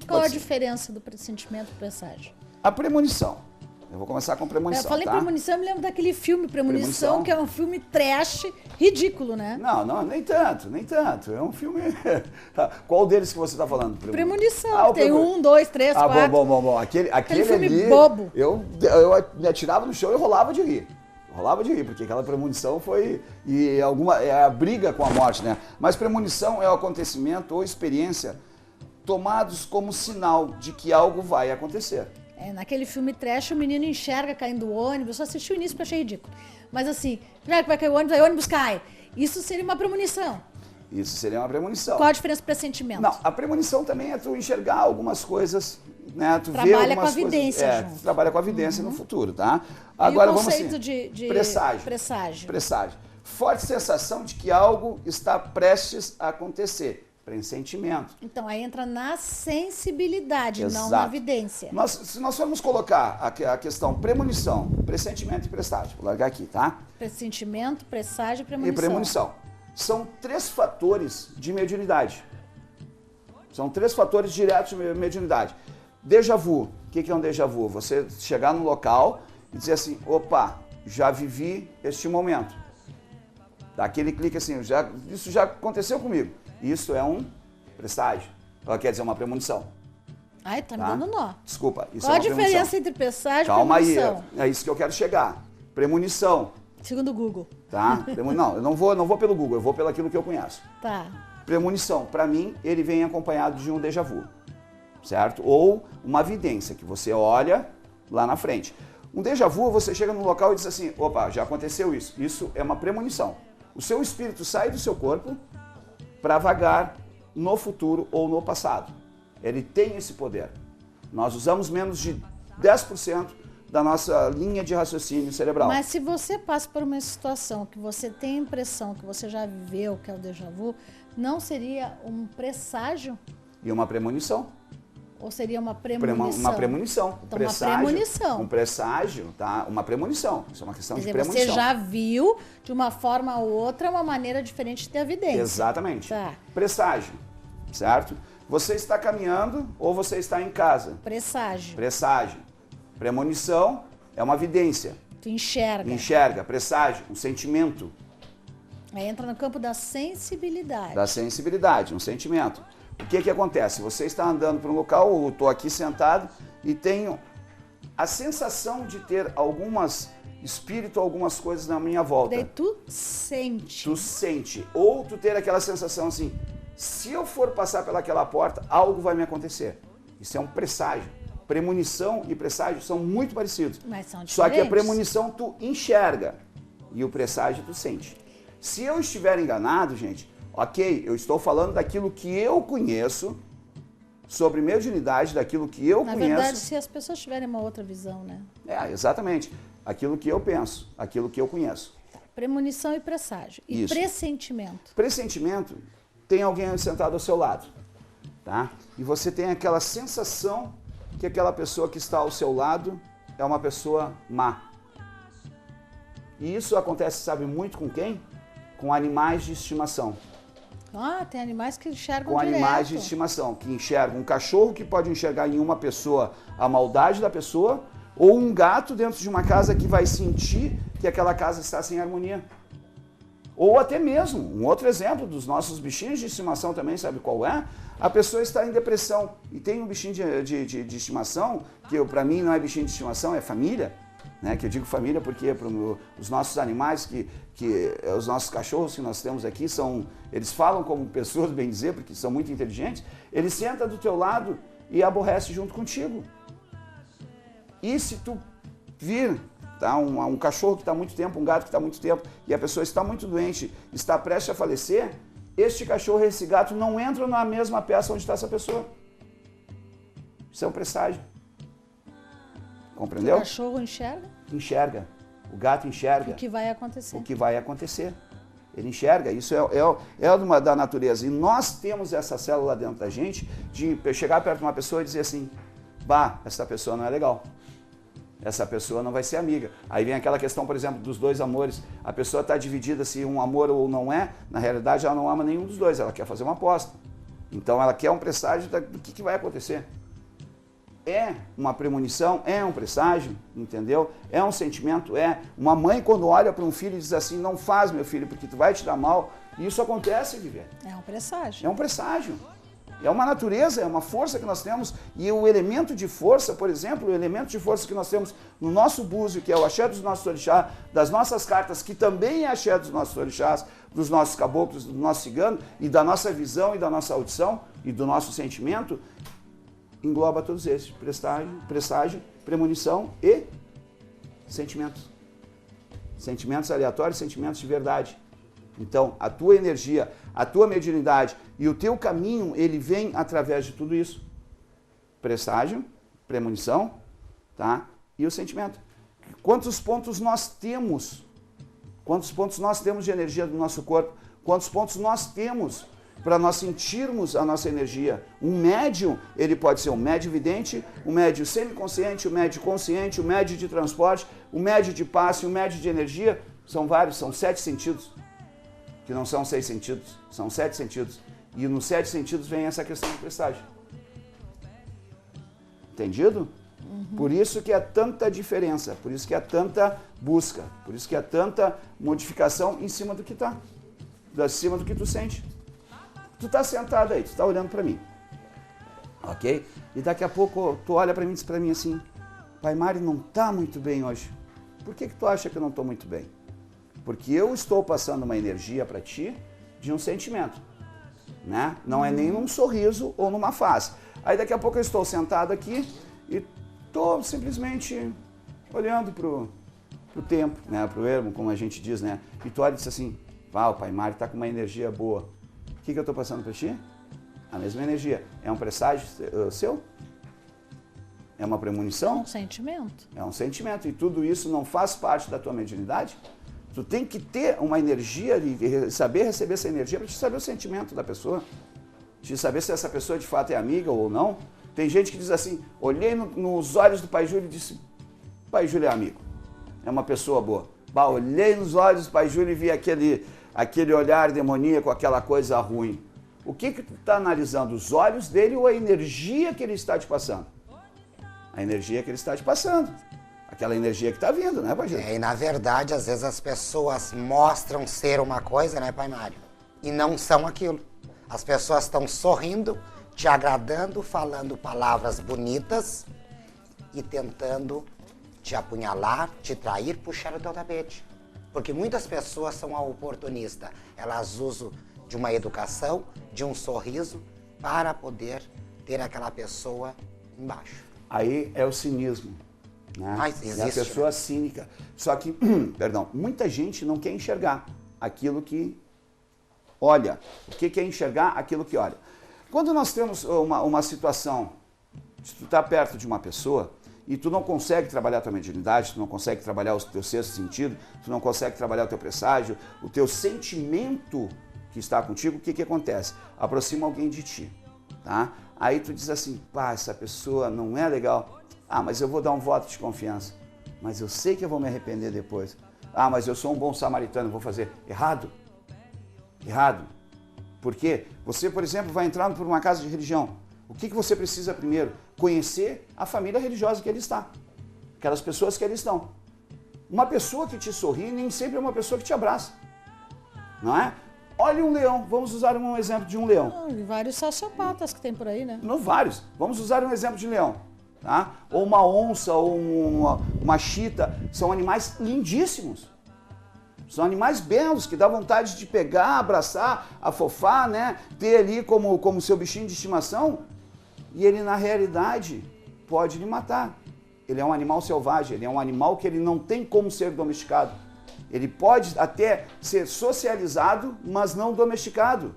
Qual a pode ser? diferença do pressentimento e do presságio? A premonição. Eu vou começar com premonição, Eu falei tá? premonição, eu me lembro daquele filme Premonição, que é um filme trash, ridículo, né? Não, nem tanto, nem tanto. É um filme... Qual deles que você está falando? Premonição, tem 1, 2, 3, 4. Bom. Aquele filme ali, bobo. Eu me atirava no chão e rolava de rir. Porque aquela premonição foi a briga com a morte, né? Mas premonição é o acontecimento ou experiência tomados como sinal de que algo vai acontecer. Naquele filme trash, o menino enxerga caindo do ônibus. Eu só assisti o início porque achei ridículo. Mas assim, já que vai cair o ônibus, aí o ônibus cai. Isso seria uma premonição. Isso seria uma premonição. Qual a diferença do pressentimento? Não, a premonição também é tu enxergar algumas coisas, né? Tu trabalha vê algumas com a vidência coisas, junto. Trabalha com a vidência no futuro, tá? Agora e o conceito vamos assim, de presságio. Forte sensação de que algo está prestes a acontecer. Pressentimento. Então, aí entra na sensibilidade, Exato. não na evidência. Se nós formos colocar a questão premonição, pressentimento e presságio, vou largar aqui, tá? Pressentimento, presságio e premonição. E premonição. São 3 fatores de mediunidade. São 3 fatores diretos de mediunidade. Déjà vu. O que é um déjà vu? Você chegar no local e dizer assim, opa, já vivi este momento. Dá aquele clique assim, isso já aconteceu comigo. Isso é um presságio. Quer dizer, uma premonição. Ai, tá me dando nó. Desculpa, isso Qual é uma a diferença premonição. entre presságio e Calma premonição? aí, é isso que eu quero chegar. Premonição, Segundo o Google. tá? Não, eu não vou pelo Google, eu vou pelo aquilo que eu conheço. Tá. Premonição, para mim, ele vem acompanhado de um déjà vu, certo? Ou uma vidência, que você olha lá na frente. Um déjà vu, você chega no local e diz assim, opa, já aconteceu isso. Isso é uma premonição. O seu espírito sai do seu corpo para vagar no futuro ou no passado. Ele tem esse poder. Nós usamos menos de 10% da nossa linha de raciocínio cerebral. Mas se você passa por uma situação que você tem a impressão que você já viveu, que é o déjà vu, não seria um presságio? E uma premonição. Ou seria uma premonição? Uma premonição. Então, uma premonição. Um presságio, tá? Uma premonição. Isso é uma questão Quer de dizer, premonição. você já viu, de uma forma ou outra, uma maneira diferente de ter evidência. Exatamente. Tá. Presságio, certo? Você está caminhando ou você está em casa. Presságio. Presságio. Premonição é uma vidência. Tu enxerga. Enxerga. Presságio, um sentimento. Aí entra no campo da sensibilidade. Da sensibilidade, um sentimento. O que acontece? Você está andando para um local, ou estou aqui sentado e tenho a sensação de ter algumas coisas na minha volta. Daí tu sente. Tu sente. Ou tu ter aquela sensação assim, se eu for passar pelaquela porta, algo vai me acontecer. Isso é um presságio. Premonição e presságio são muito parecidos. Mas são diferentes. Só que a premonição tu enxerga e o presságio tu sente. Se eu estiver enganado, gente, ok, eu estou falando daquilo que eu conheço, sobre mediunidade, daquilo que eu conheço. Na verdade, se as pessoas tiverem uma outra visão, né? Exatamente. Aquilo que eu penso, aquilo que eu conheço. Premonição e presságio. E Isso. pressentimento? Pressentimento, tem alguém sentado ao seu lado, tá? E você tem aquela sensação que aquela pessoa que está ao seu lado é uma pessoa má. E isso acontece, sabe, muito com quem? Com animais de estimação. Ah, tem animais que enxergam Com direto. animais de estimação, que enxergam um cachorro que pode enxergar em uma pessoa a maldade da pessoa, ou um gato dentro de uma casa que vai sentir que aquela casa está sem harmonia. Ou até mesmo, um outro exemplo dos nossos bichinhos de estimação também, sabe qual é? A pessoa está em depressão e tem um bichinho de estimação, que para mim não é bichinho de estimação, é família, né? Que eu digo família porque os nossos animais, os nossos cachorros que nós temos aqui, eles falam como pessoas, bem dizer, porque são muito inteligentes, ele senta do teu lado e aborrece junto contigo. E se tu vir, tá, um cachorro que está há muito tempo, um gato que está há muito tempo, e a pessoa está muito doente, está prestes a falecer, este cachorro e esse gato não entram na mesma peça onde está essa pessoa. Isso é um presságio. Compreendeu? O cachorro enxerga Enxerga. O gato enxerga. o que vai acontecer. O que vai acontecer. Ele enxerga, isso da natureza. E nós temos essa célula dentro da gente de chegar perto de uma pessoa e dizer assim, bah, essa pessoa não é legal. Essa pessoa não vai ser amiga. Aí vem aquela questão, por exemplo, dos dois amores. A pessoa está dividida se um amor ou não é. Na realidade, ela não ama nenhum dos dois. Ela quer fazer uma aposta. Então, ela quer um presságio do que vai acontecer. É uma premonição, é um presságio, entendeu? É um sentimento, é. Uma mãe quando olha para um filho e diz assim, não faz, meu filho, porque tu vai te dar mal. E isso acontece, Viviane. É um presságio. É um presságio. É uma natureza, é uma força que nós temos. E o elemento de força, por exemplo, o elemento de força que nós temos no nosso búzio, que é o axé dos nossos orixás, das nossas cartas, que também é axé dos nossos orixás, dos nossos caboclos, do nosso cigano, e da nossa visão e da nossa audição e do nosso sentimento, engloba todos esses, presságio, premonição e sentimentos. Sentimentos aleatórios, sentimentos de verdade. Então, a tua energia, a tua mediunidade e o teu caminho, ele vem através de tudo isso. Presságio, premonição, tá? E o sentimento. Quantos pontos nós temos? Quantos pontos nós temos de energia do nosso corpo? Quantos pontos nós temos para nós sentirmos a nossa energia? Um médium, ele pode ser um médio vidente, um médio semiconsciente, um médio consciente, um médio de transporte, um médio de passe, um médio de energia. São vários, são 7 sentidos. Que não são 6 sentidos, são 7 sentidos. E nos 7 sentidos vem essa questão do presságio. Entendido? Por isso que há tanta diferença, por isso que há tanta busca, por isso que há tanta modificação em cima do que está, acima do que tu sente. Tu tá sentado aí, tu tá olhando para mim, ok? E daqui a pouco tu olha para mim e diz para mim assim, Pai Mário não tá muito bem hoje. Por que tu acha que eu não estou muito bem? Porque eu estou passando uma energia para ti de um sentimento, né? Não é nem num sorriso ou numa face. Aí daqui a pouco eu estou sentado aqui e estou simplesmente olhando pro tempo, né? Pro ermo, como a gente diz, né? E tu olha e diz assim, o Pai Mário está com uma energia boa. O que eu estou passando para ti? A mesma energia. É um presságio seu? É uma premonição? É um sentimento. É um sentimento. E tudo isso não faz parte da tua mediunidade? Tu tem que ter uma energia e saber receber essa energia para te saber o sentimento da pessoa. De saber se essa pessoa de fato é amiga ou não. Tem gente que diz assim, olhei nos olhos do Pai Júlio e disse, Pai Júlio é amigo. É uma pessoa boa. Olhei nos olhos do Pai Júlio e vi aquele olhar demoníaco, aquela coisa ruim. O que tu está analisando? Os olhos dele ou a energia que ele está te passando? A energia que ele está te passando. Aquela energia que está vindo, né, Pai Júlio? E na verdade, às vezes as pessoas mostram ser uma coisa, né, Pai Mário? E não são aquilo. As pessoas estão sorrindo, te agradando, falando palavras bonitas e tentando te apunhalar, te trair, puxar o teu tapete. Porque muitas pessoas são oportunistas. Elas usam de uma educação, de um sorriso, para poder ter aquela pessoa embaixo. Aí é o cinismo. Né? Mas existe, é a pessoa cínica. Só que, perdão, muita gente não quer enxergar aquilo que olha. O que é enxergar? Aquilo que olha. Quando nós temos uma situação, se tu está perto de uma pessoa e tu não consegue trabalhar a tua mediunidade, tu não consegue trabalhar o teu sexto sentido, tu não consegue trabalhar o teu presságio, o teu sentimento que está contigo, o que acontece? Aproxima alguém de ti, tá? Aí tu diz assim, essa pessoa não é legal. Mas eu vou dar um voto de confiança. Mas eu sei que eu vou me arrepender depois. Mas eu sou um bom samaritano, vou fazer errado. Errado. Por quê? Você, por exemplo, vai entrar por uma casa de religião. O que você precisa primeiro? Conhecer a família religiosa que ele está. Aquelas pessoas que ali estão. Uma pessoa que te sorri nem sempre é uma pessoa que te abraça. Não é? Olha um leão. Vamos usar um exemplo de um leão. E vários sociopatas que tem por aí, né? Vários. Vamos usar um exemplo de leão. Tá? Ou uma onça, ou uma chita. São animais lindíssimos. São animais belos, que dá vontade de pegar, abraçar, afofar, né? Ter ali como seu bichinho de estimação. E ele, na realidade, pode lhe matar. Ele é um animal selvagem, ele é um animal que ele não tem como ser domesticado. Ele pode até ser socializado, mas não domesticado.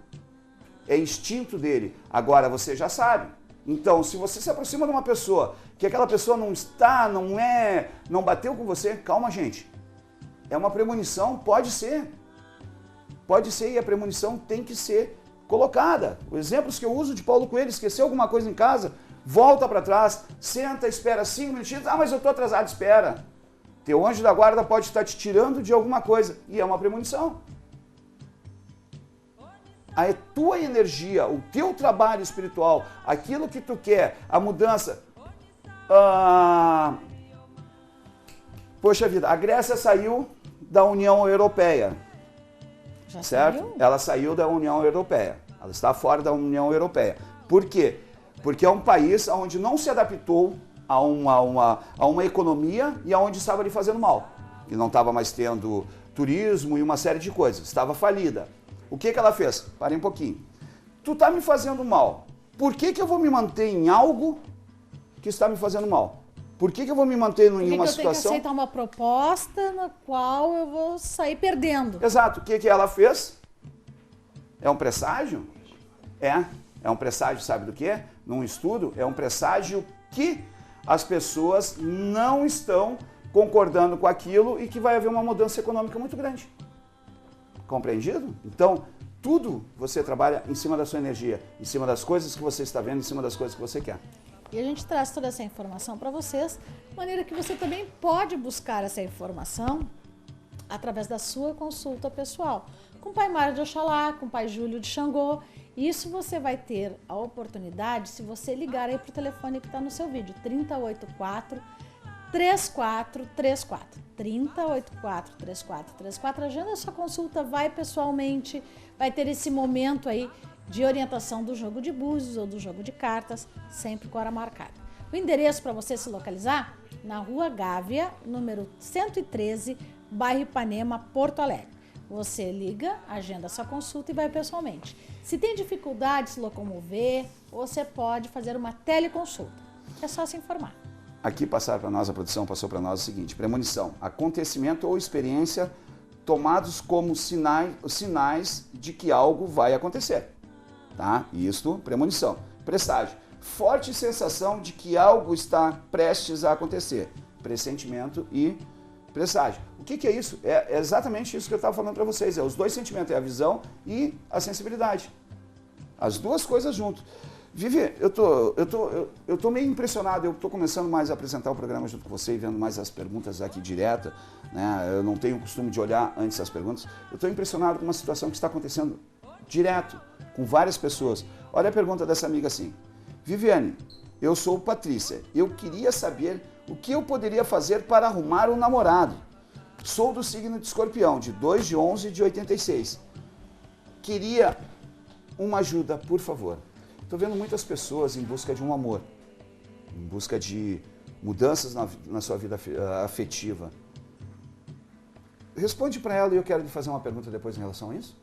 É instinto dele. Agora você já sabe. Então, se você se aproxima de uma pessoa que aquela pessoa não bateu com você, calma, gente. É uma premonição, pode ser. Pode ser, e a premonição tem que ser colocada. Os exemplos que eu uso de Paulo Coelho: esqueceu alguma coisa em casa, volta para trás, senta, espera 5 minutinhos, mas eu estou atrasado, espera. Teu anjo da guarda pode estar te tirando de alguma coisa, e é uma premonição. A tua energia, o teu trabalho espiritual, aquilo que tu quer, a mudança. Poxa vida, a Grécia saiu da União Europeia. Já Certo? saiu? Ela saiu da União Europeia. Ela está fora da União Europeia. Por quê? Porque é um país onde não se adaptou a uma economia e aonde estava lhe fazendo mal. E não estava mais tendo turismo e uma série de coisas. Estava falida. O que ela fez? Parei um pouquinho. Tu está me fazendo mal. Por que eu vou me manter em algo que está me fazendo mal? Por que eu vou me manter em uma situação... eu tenho que aceitar uma proposta na qual eu vou sair perdendo. Exato. O que ela fez? É um presságio? É um presságio, sabe do quê? Num estudo, é um presságio que as pessoas não estão concordando com aquilo e que vai haver uma mudança econômica muito grande. Compreendido? Então, tudo você trabalha em cima da sua energia, em cima das coisas que você está vendo, em cima das coisas que você quer. E a gente traz toda essa informação para vocês, de maneira que você também pode buscar essa informação através da sua consulta pessoal, com o Pai Mário de Oxalá, com o Pai Júlio de Xangô. Isso você vai ter a oportunidade se você ligar aí para o telefone que está no seu vídeo, 3084-3434. 3084-3434. Agenda a sua consulta, vai pessoalmente, vai ter esse momento aí de orientação do jogo de búzios ou do jogo de cartas, sempre com hora marcada. O endereço para você se localizar? Na Rua Gávea, número 113, bairro Ipanema, Porto Alegre. Você liga, agenda sua consulta e vai pessoalmente. Se tem dificuldade de se locomover, você pode fazer uma teleconsulta. É só se informar. Aqui passaram para nós, a produção passou para nós o seguinte: premonição, acontecimento ou experiência tomados como sinais de que algo vai acontecer. Tá? Isto, premonição. Presságio, forte sensação de que algo está prestes a acontecer. Pressentimento e presságio. O que é isso? É exatamente isso que eu estava falando para vocês. É os dois sentimentos, é a visão e a sensibilidade. As duas coisas juntas. Vivi, eu tô meio impressionado, eu tô começando mais a apresentar o programa junto com você e vendo mais as perguntas aqui direta, né? Eu não tenho o costume de olhar antes as perguntas. Eu tô impressionado com uma situação que está acontecendo direto, com várias pessoas. Olha a pergunta dessa amiga assim: Viviane, eu sou Patrícia, eu queria saber o que eu poderia fazer para arrumar um namorado. Sou do signo de Escorpião, de 2/11/86. Queria uma ajuda, por favor. Estou vendo muitas pessoas em busca de um amor, em busca de mudanças na sua vida afetiva. Responde para ela e eu quero lhe fazer uma pergunta depois em relação a isso.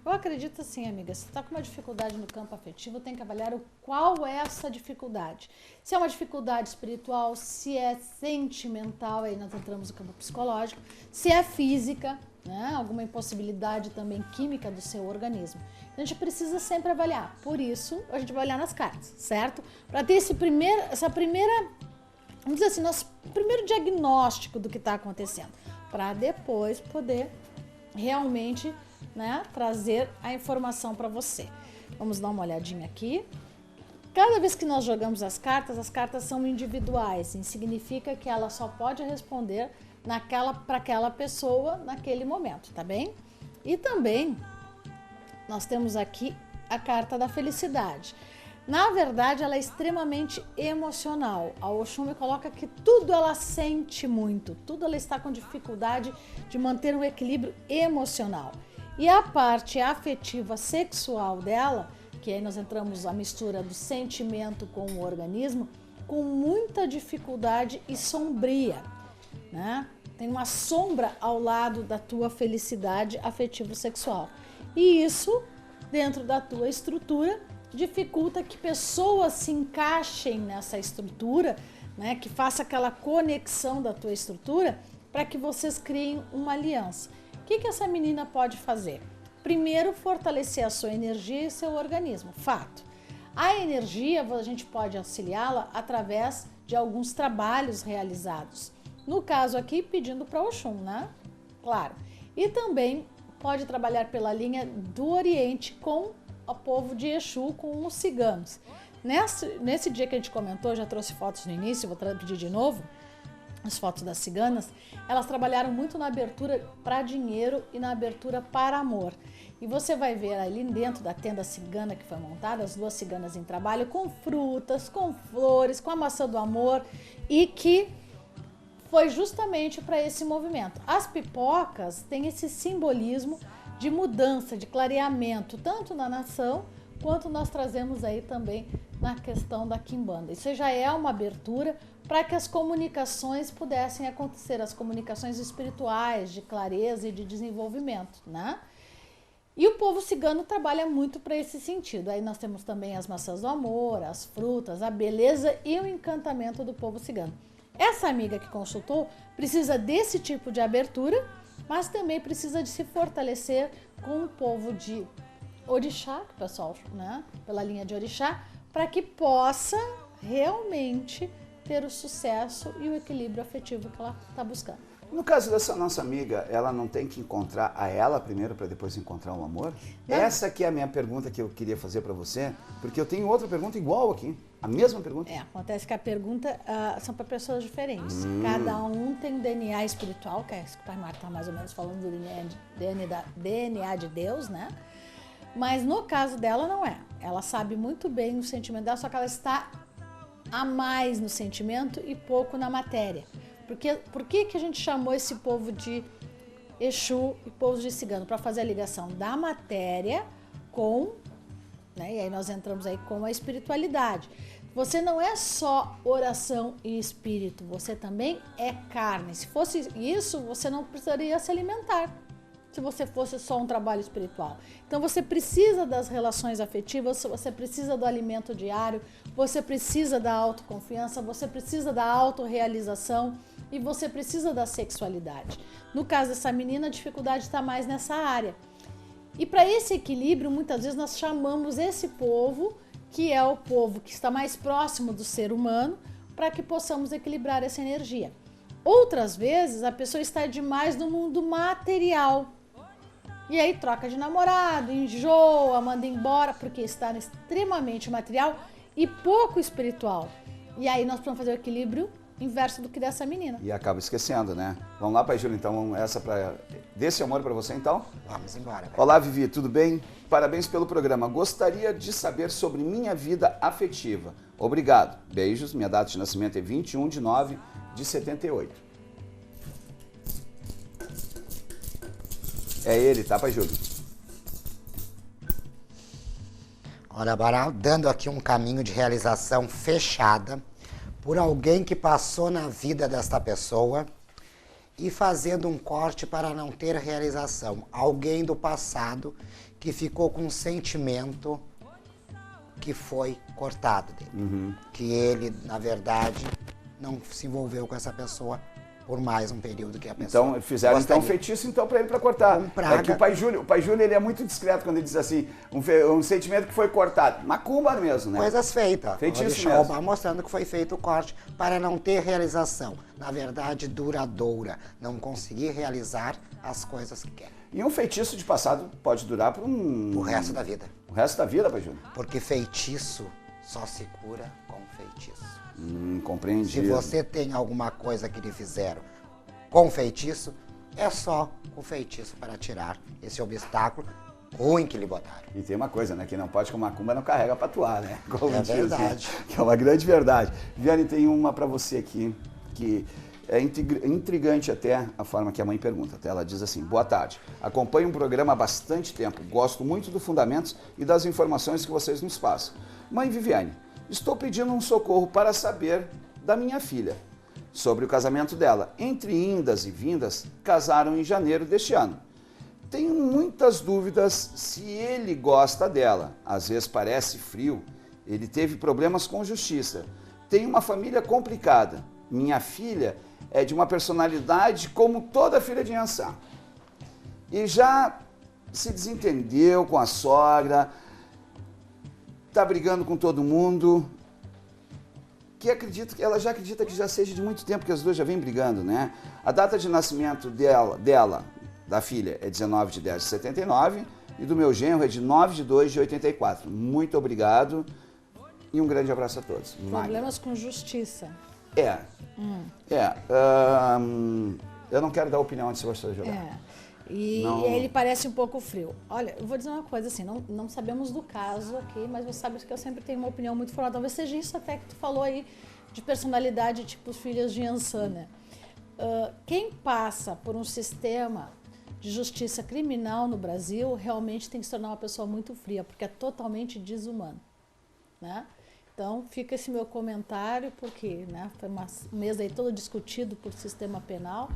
Eu acredito assim, amiga, se está com uma dificuldade no campo afetivo, tem que avaliar qual é essa dificuldade. Se é uma dificuldade espiritual, se é sentimental, aí nós entramos no campo psicológico, se é física, né, alguma impossibilidade também química do seu organismo. A gente precisa sempre avaliar. Por isso, a gente vai olhar nas cartas, certo? Para ter essa primeira, vamos dizer assim, nosso primeiro diagnóstico do que está acontecendo, para depois poder realmente, né, trazer a informação para você. Vamos dar uma olhadinha aqui. Cada vez que nós jogamos as cartas são individuais, e significa que ela só pode responder para aquela pessoa naquele momento, tá bem? E também nós temos aqui a carta da felicidade. Na verdade, ela é extremamente emocional. A Oxum me coloca que tudo ela sente muito, tudo ela está com dificuldade de manter um equilíbrio emocional. E a parte afetiva sexual dela, que aí nós entramos a mistura do sentimento com o organismo, com muita dificuldade e sombria, né? Tem uma sombra ao lado da tua felicidade afetivo-sexual. E isso, dentro da tua estrutura, dificulta que pessoas se encaixem nessa estrutura né, que faça aquela conexão da tua estrutura para que vocês criem uma aliança. O que essa menina pode fazer? Primeiro, fortalecer a sua energia e seu organismo, fato. A energia, a gente pode auxiliá-la através de alguns trabalhos realizados. No caso aqui, pedindo para Oxum, né? Claro. E também pode trabalhar pela linha do Oriente com o povo de Exu, com os ciganos. Nesse dia que a gente comentou, já trouxe fotos no início, vou pedir de novo, as fotos das ciganas, elas trabalharam muito na abertura para dinheiro e na abertura para amor. E você vai ver ali dentro da tenda cigana que foi montada, as 2 ciganas em trabalho, com frutas, com flores, com a maçã do amor, e que foi justamente para esse movimento. As pipocas têm esse simbolismo de mudança, de clareamento, tanto na nação, quanto nós trazemos aí também na questão da quimbanda. Isso já é uma abertura para que as comunicações pudessem acontecer, as comunicações espirituais, de clareza e de desenvolvimento, né? E o povo cigano trabalha muito para esse sentido. Aí nós temos também as maçãs do amor, as frutas, a beleza e o encantamento do povo cigano. Essa amiga que consultou precisa desse tipo de abertura, mas também precisa de se fortalecer com o povo de orixá, que o pessoal, né, pela linha de orixá, para que possa realmente ter o sucesso e o equilíbrio afetivo que ela está buscando. No caso dessa nossa amiga, ela não tem que encontrar a ela primeiro para depois encontrar o amor? Não. Essa que é a minha pergunta que eu queria fazer para você, porque eu tenho outra pergunta igual aqui, a mesma pergunta. Acontece que a pergunta são para pessoas diferentes. Cada um tem um DNA espiritual, que é isso que o Pai Marco está mais ou menos falando do DNA de Deus, né? Mas no caso dela não é. Ela sabe muito bem o sentimento dela, só que ela está a mais no sentimento e pouco na matéria. Por que a gente chamou esse povo de Exu e povo de cigano? Para fazer a ligação da matéria com, né, e aí nós entramos aí com a espiritualidade. Você não é só oração e espírito, você também é carne. Se fosse isso, você não precisaria se alimentar, se você fosse só um trabalho espiritual. Então você precisa das relações afetivas, você precisa do alimento diário, você precisa da autoconfiança, você precisa da autorrealização e você precisa da sexualidade. No caso dessa menina, a dificuldade está mais nessa área. E para esse equilíbrio, muitas vezes nós chamamos esse povo, que é o povo que está mais próximo do ser humano, para que possamos equilibrar essa energia. Outras vezes, a pessoa está demais no mundo material. E aí troca de namorado, enjoa, manda embora, porque está extremamente material e pouco espiritual. E aí nós precisamos fazer o equilíbrio inverso do que dessa menina. E acaba esquecendo, né? Vamos lá, Pai Júlio, então, desse amor para você, então? Vamos embora. Velho. Olá, Vivi, tudo bem? Parabéns pelo programa. Gostaria de saber sobre minha vida afetiva. Obrigado. Beijos. Minha data de nascimento é 21/9/78. É ele, tá, Pai Júlio? Olha, agora dando aqui um caminho de realização fechada por alguém que passou na vida desta pessoa e fazendo um corte para não ter realização. Alguém do passado que ficou com um sentimento que foi cortado dele. Que ele, na verdade, não se envolveu com essa pessoa por mais um período que a pessoa Então, fizeram um feitiço para ele para cortar. praga. É que o Pai Júlio ele é muito discreto quando ele diz assim, um sentimento que foi cortado. Macumba mesmo, né? Coisas feitas. Feitiço mesmo. Mostrando que foi feito o corte para não ter realização. Na verdade, duradoura. Não conseguir realizar as coisas que quer. E um feitiço de passado pode durar por O resto da vida. O resto da vida, Pai Júlio? Porque feitiço só se cura com feitiço. Compreendi. Se você tem alguma coisa que lhe fizeram com feitiço, é só o feitiço para tirar esse obstáculo ruim que lhe botaram. E tem uma coisa, né? Que não pode com macumba não carrega pra atuar, né? Como É verdade. Que é uma grande verdade. Viane, tem uma pra você aqui, que é intrigante até a forma que a mãe pergunta. Até ela diz assim, boa tarde, acompanho um programa há bastante tempo, gosto muito dos fundamentos e das informações que vocês nos passam. Mãe Viviane, estou pedindo um socorro para saber da minha filha, sobre o casamento dela. Entre indas e vindas, casaram em janeiro deste ano. Tenho muitas dúvidas se ele gosta dela. Às vezes parece frio. Ele teve problemas com justiça. tenho uma família complicada. Minha filha é de uma personalidade como toda filha de Iansã. E já se desentendeu com a sogra, tá brigando com todo mundo, que ela já acredita que já seja de muito tempo que as duas já vêm brigando, né? A data de nascimento da filha, é 19 de 10 de 79 e do meu genro é de 9 de 2 de 84. Muito obrigado e um grande abraço a todos. Problemas com justiça. Eu não quero dar opinião antes de você jogar. E ele parece um pouco frio. Olha, eu vou dizer uma coisa assim, não sabemos do caso aqui, mas você sabe que eu sempre tenho uma opinião muito formada. Talvez seja isso até que tu falou aí de personalidade tipo os filhos de Iansã, né? Quem passa por um sistema de justiça criminal no Brasil realmente tem que se tornar uma pessoa muito fria, porque é totalmente desumano, né? Então, fica esse meu comentário, porque, né, foi um mês aí todo discutido por sistema penal.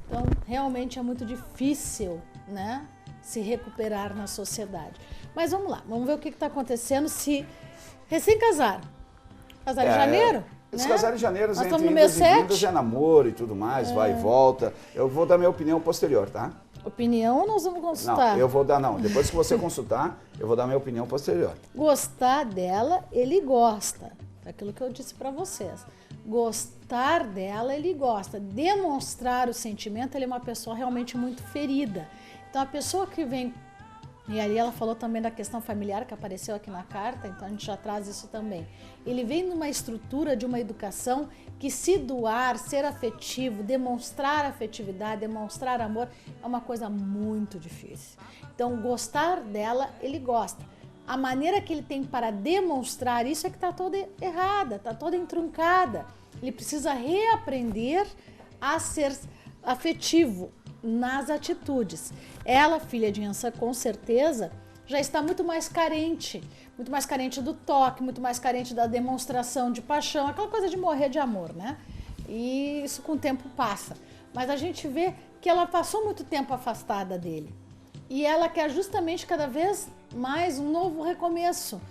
Então, realmente é muito difícil, né, se recuperar na sociedade. Mas vamos lá, vamos ver o que está acontecendo se recém-casaram. Casaram em janeiro? Eles né? casaram em janeiro, Nós entre estamos no mês indas e 7. vindas, é namoro e tudo mais, vai e volta. Eu vou dar minha opinião posterior, tá? Opinião ou nós vamos consultar? Não. Depois que você consultar, eu vou dar minha opinião posterior. Gostar dela, ele gosta. É aquilo que eu disse para vocês. Gostar dela, ele gosta. Demonstrar o sentimento, ele é uma pessoa realmente muito ferida. Então, a pessoa que vem... E aí ela falou também da questão familiar que apareceu aqui na carta, então a gente já traz isso também. Ele vem numa estrutura de uma educação que se doar, ser afetivo, demonstrar afetividade, demonstrar amor, é uma coisa muito difícil. Então, gostar dela, ele gosta. A maneira que ele tem para demonstrar isso é que está toda errada, está toda entroncada. Ele precisa reaprender a ser afetivo nas atitudes. Ela, filha de Iansã, com certeza, já está muito mais carente do toque, muito mais carente da demonstração de paixão, aquela coisa de morrer de amor, né? E isso com o tempo passa. Mas a gente vê que ela passou muito tempo afastada dele. E ela quer justamente cada vez mais um novo recomeço,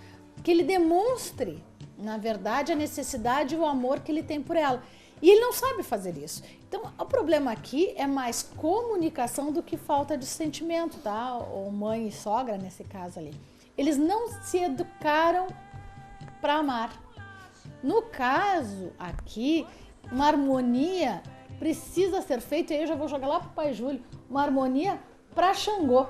que ele demonstre, na verdade, a necessidade e o amor que ele tem por ela. E ele não sabe fazer isso. Então, o problema aqui é mais comunicação do que falta de sentimento, tá? Ou mãe e sogra, nesse caso ali. Eles não se educaram para amar. No caso aqui, uma harmonia precisa ser feita, e aí eu já vou jogar lá pro Pai Júlio, uma harmonia para Xangô.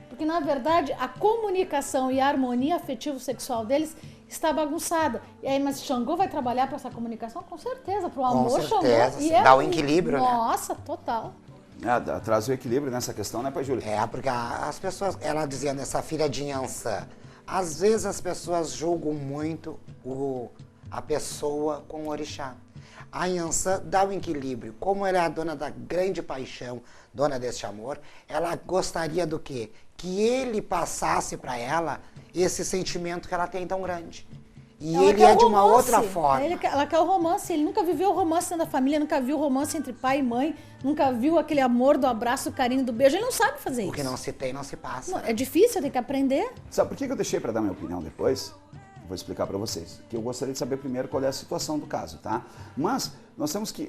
Porque, na verdade, a comunicação e a harmonia afetivo-sexual deles está bagunçada. E aí, mas Xangô vai trabalhar para essa comunicação? Com certeza, para o amor, Xangô. E dá o equilíbrio, né? Nossa, total. Traz o equilíbrio nessa questão, né, Pai Júlio? Porque as pessoas, ela dizendo, essa filha de Iansã, às vezes as pessoas julgam muito a pessoa com o orixá. A Iansã dá o equilíbrio. Como ela é a dona da grande paixão, dona deste amor, ela gostaria do quê? Que ele passasse para ela esse sentimento que ela tem tão grande. E Ela ele é de uma outra forma. Ela quer o romance, ele nunca viveu o romance dentro da família, nunca viu o romance entre pai e mãe, nunca viu aquele amor do abraço, do carinho, do beijo, ele não sabe fazer isso. O que não se tem, não se passa. Não, é difícil, tem que aprender. Sabe por que eu deixei para dar minha opinião depois? Vou explicar para vocês. Que eu gostaria de saber primeiro qual é a situação do caso, tá? Mas nós temos que...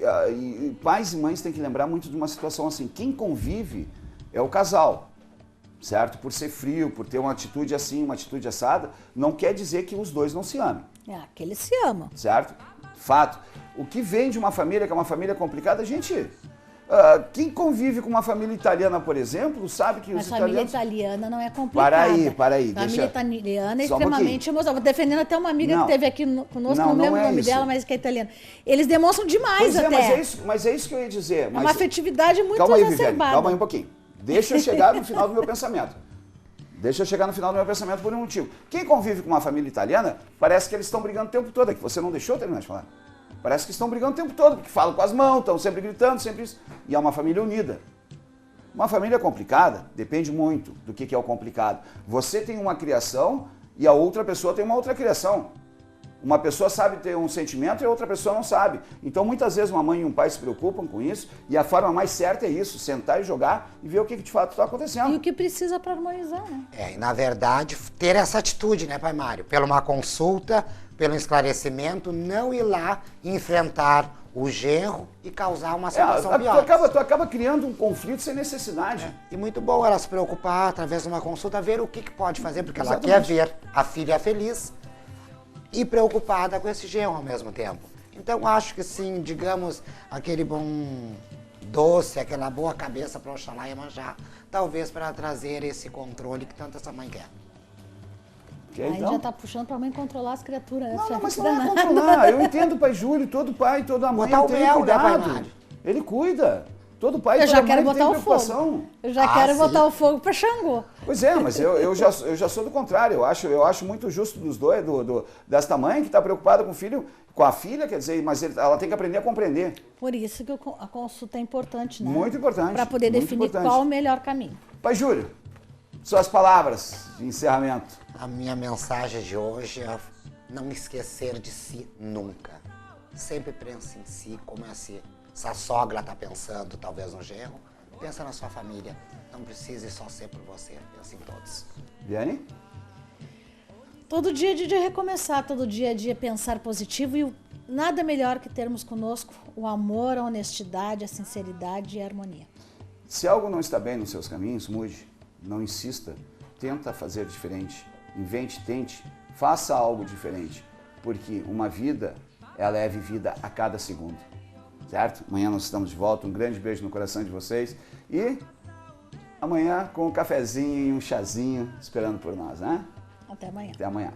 pais e mães têm que lembrar muito de uma situação assim. Quem convive é o casal. Certo? Por ser frio, por ter uma atitude assim, uma atitude assada, não quer dizer que os dois não se amem. Que eles se amam. Certo? Fato. O que vem de uma família, que é uma família complicada, gente... quem convive com uma família italiana, por exemplo, sabe que os italianos... Mas família italiana não é complicada. Para aí. Família italiana é extremamente emocional. Vou defendendo até uma amiga que esteve aqui conosco, não lembro o nome dela, mas que é italiana. Eles demonstram demais até. Mas é isso que eu ia dizer. É uma afetividade muito exacerbada. Calma aí um pouquinho. Deixa eu chegar no final do meu pensamento. Por um motivo. Quem convive com uma família italiana, parece que eles estão brigando o tempo todo. É que você não deixou eu terminar de falar. Parece que estão brigando o tempo todo, porque falam com as mãos, estão sempre gritando, sempre isso. E é uma família unida. Uma família complicada depende muito do que é o complicado. Você tem uma criação e a outra pessoa tem uma outra criação. Uma pessoa sabe ter um sentimento e outra pessoa não sabe. Então, muitas vezes, uma mãe e um pai se preocupam com isso e a forma mais certa é isso, sentar e jogar e ver o que de fato está acontecendo. E o que precisa para harmonizar, né? E na verdade, ter essa atitude, né, pai Mário? Pela uma consulta, pelo esclarecimento, não ir lá enfrentar o genro e causar uma situação pior. Tu acaba criando um conflito sem necessidade. E muito bom ela se preocupar, através de uma consulta, ver o que pode fazer, porque ela Exatamente. quer ver a filha feliz e preocupada com esse genro ao mesmo tempo. Então, acho que sim, digamos, aquele bom doce, aquela boa cabeça para Oxalá e manjar, talvez para trazer esse controle que tanto essa mãe quer. Que, Aí então? já tá puxando pra mãe controlar as criaturas. Né? Não, mas Fica não é danado. controlar. Eu entendo o pai Júlio, todo pai, toda mãe Botar o tem mel, né, pai cuidado. Mário? Ele cuida. Todo pai e Eu toda já mãe quero tem botar o preocupação. fogo. Eu já Ah, quero sim. botar o fogo pra Xangô. Pois é, mas eu já sou do contrário. Eu acho muito justo dos dois, desta mãe que está preocupada com o filho, com a filha, quer dizer, mas ela tem que aprender a compreender. Por isso que a consulta é importante, né? Muito importante. Para poder muito definir importante. qual o melhor caminho. Pai Júlio, suas palavras de encerramento. A minha mensagem de hoje é não esquecer de si nunca. Sempre pense em si, como essa sogra está pensando, talvez no genro. Pensa na sua família. Não precise só ser por você, pense em todos. Viane? Todo dia é dia de recomeçar, todo dia é dia de pensar positivo e nada melhor que termos conosco o amor, a honestidade, a sinceridade e a harmonia. Se algo não está bem nos seus caminhos, mude. Não insista. Tenta fazer diferente. Invente, tente. Faça algo diferente. Porque uma vida, ela é vivida a cada segundo. Certo? Amanhã nós estamos de volta. Um grande beijo no coração de vocês. E amanhã com um cafezinho e um chazinho esperando por nós, né? Até amanhã. Até amanhã.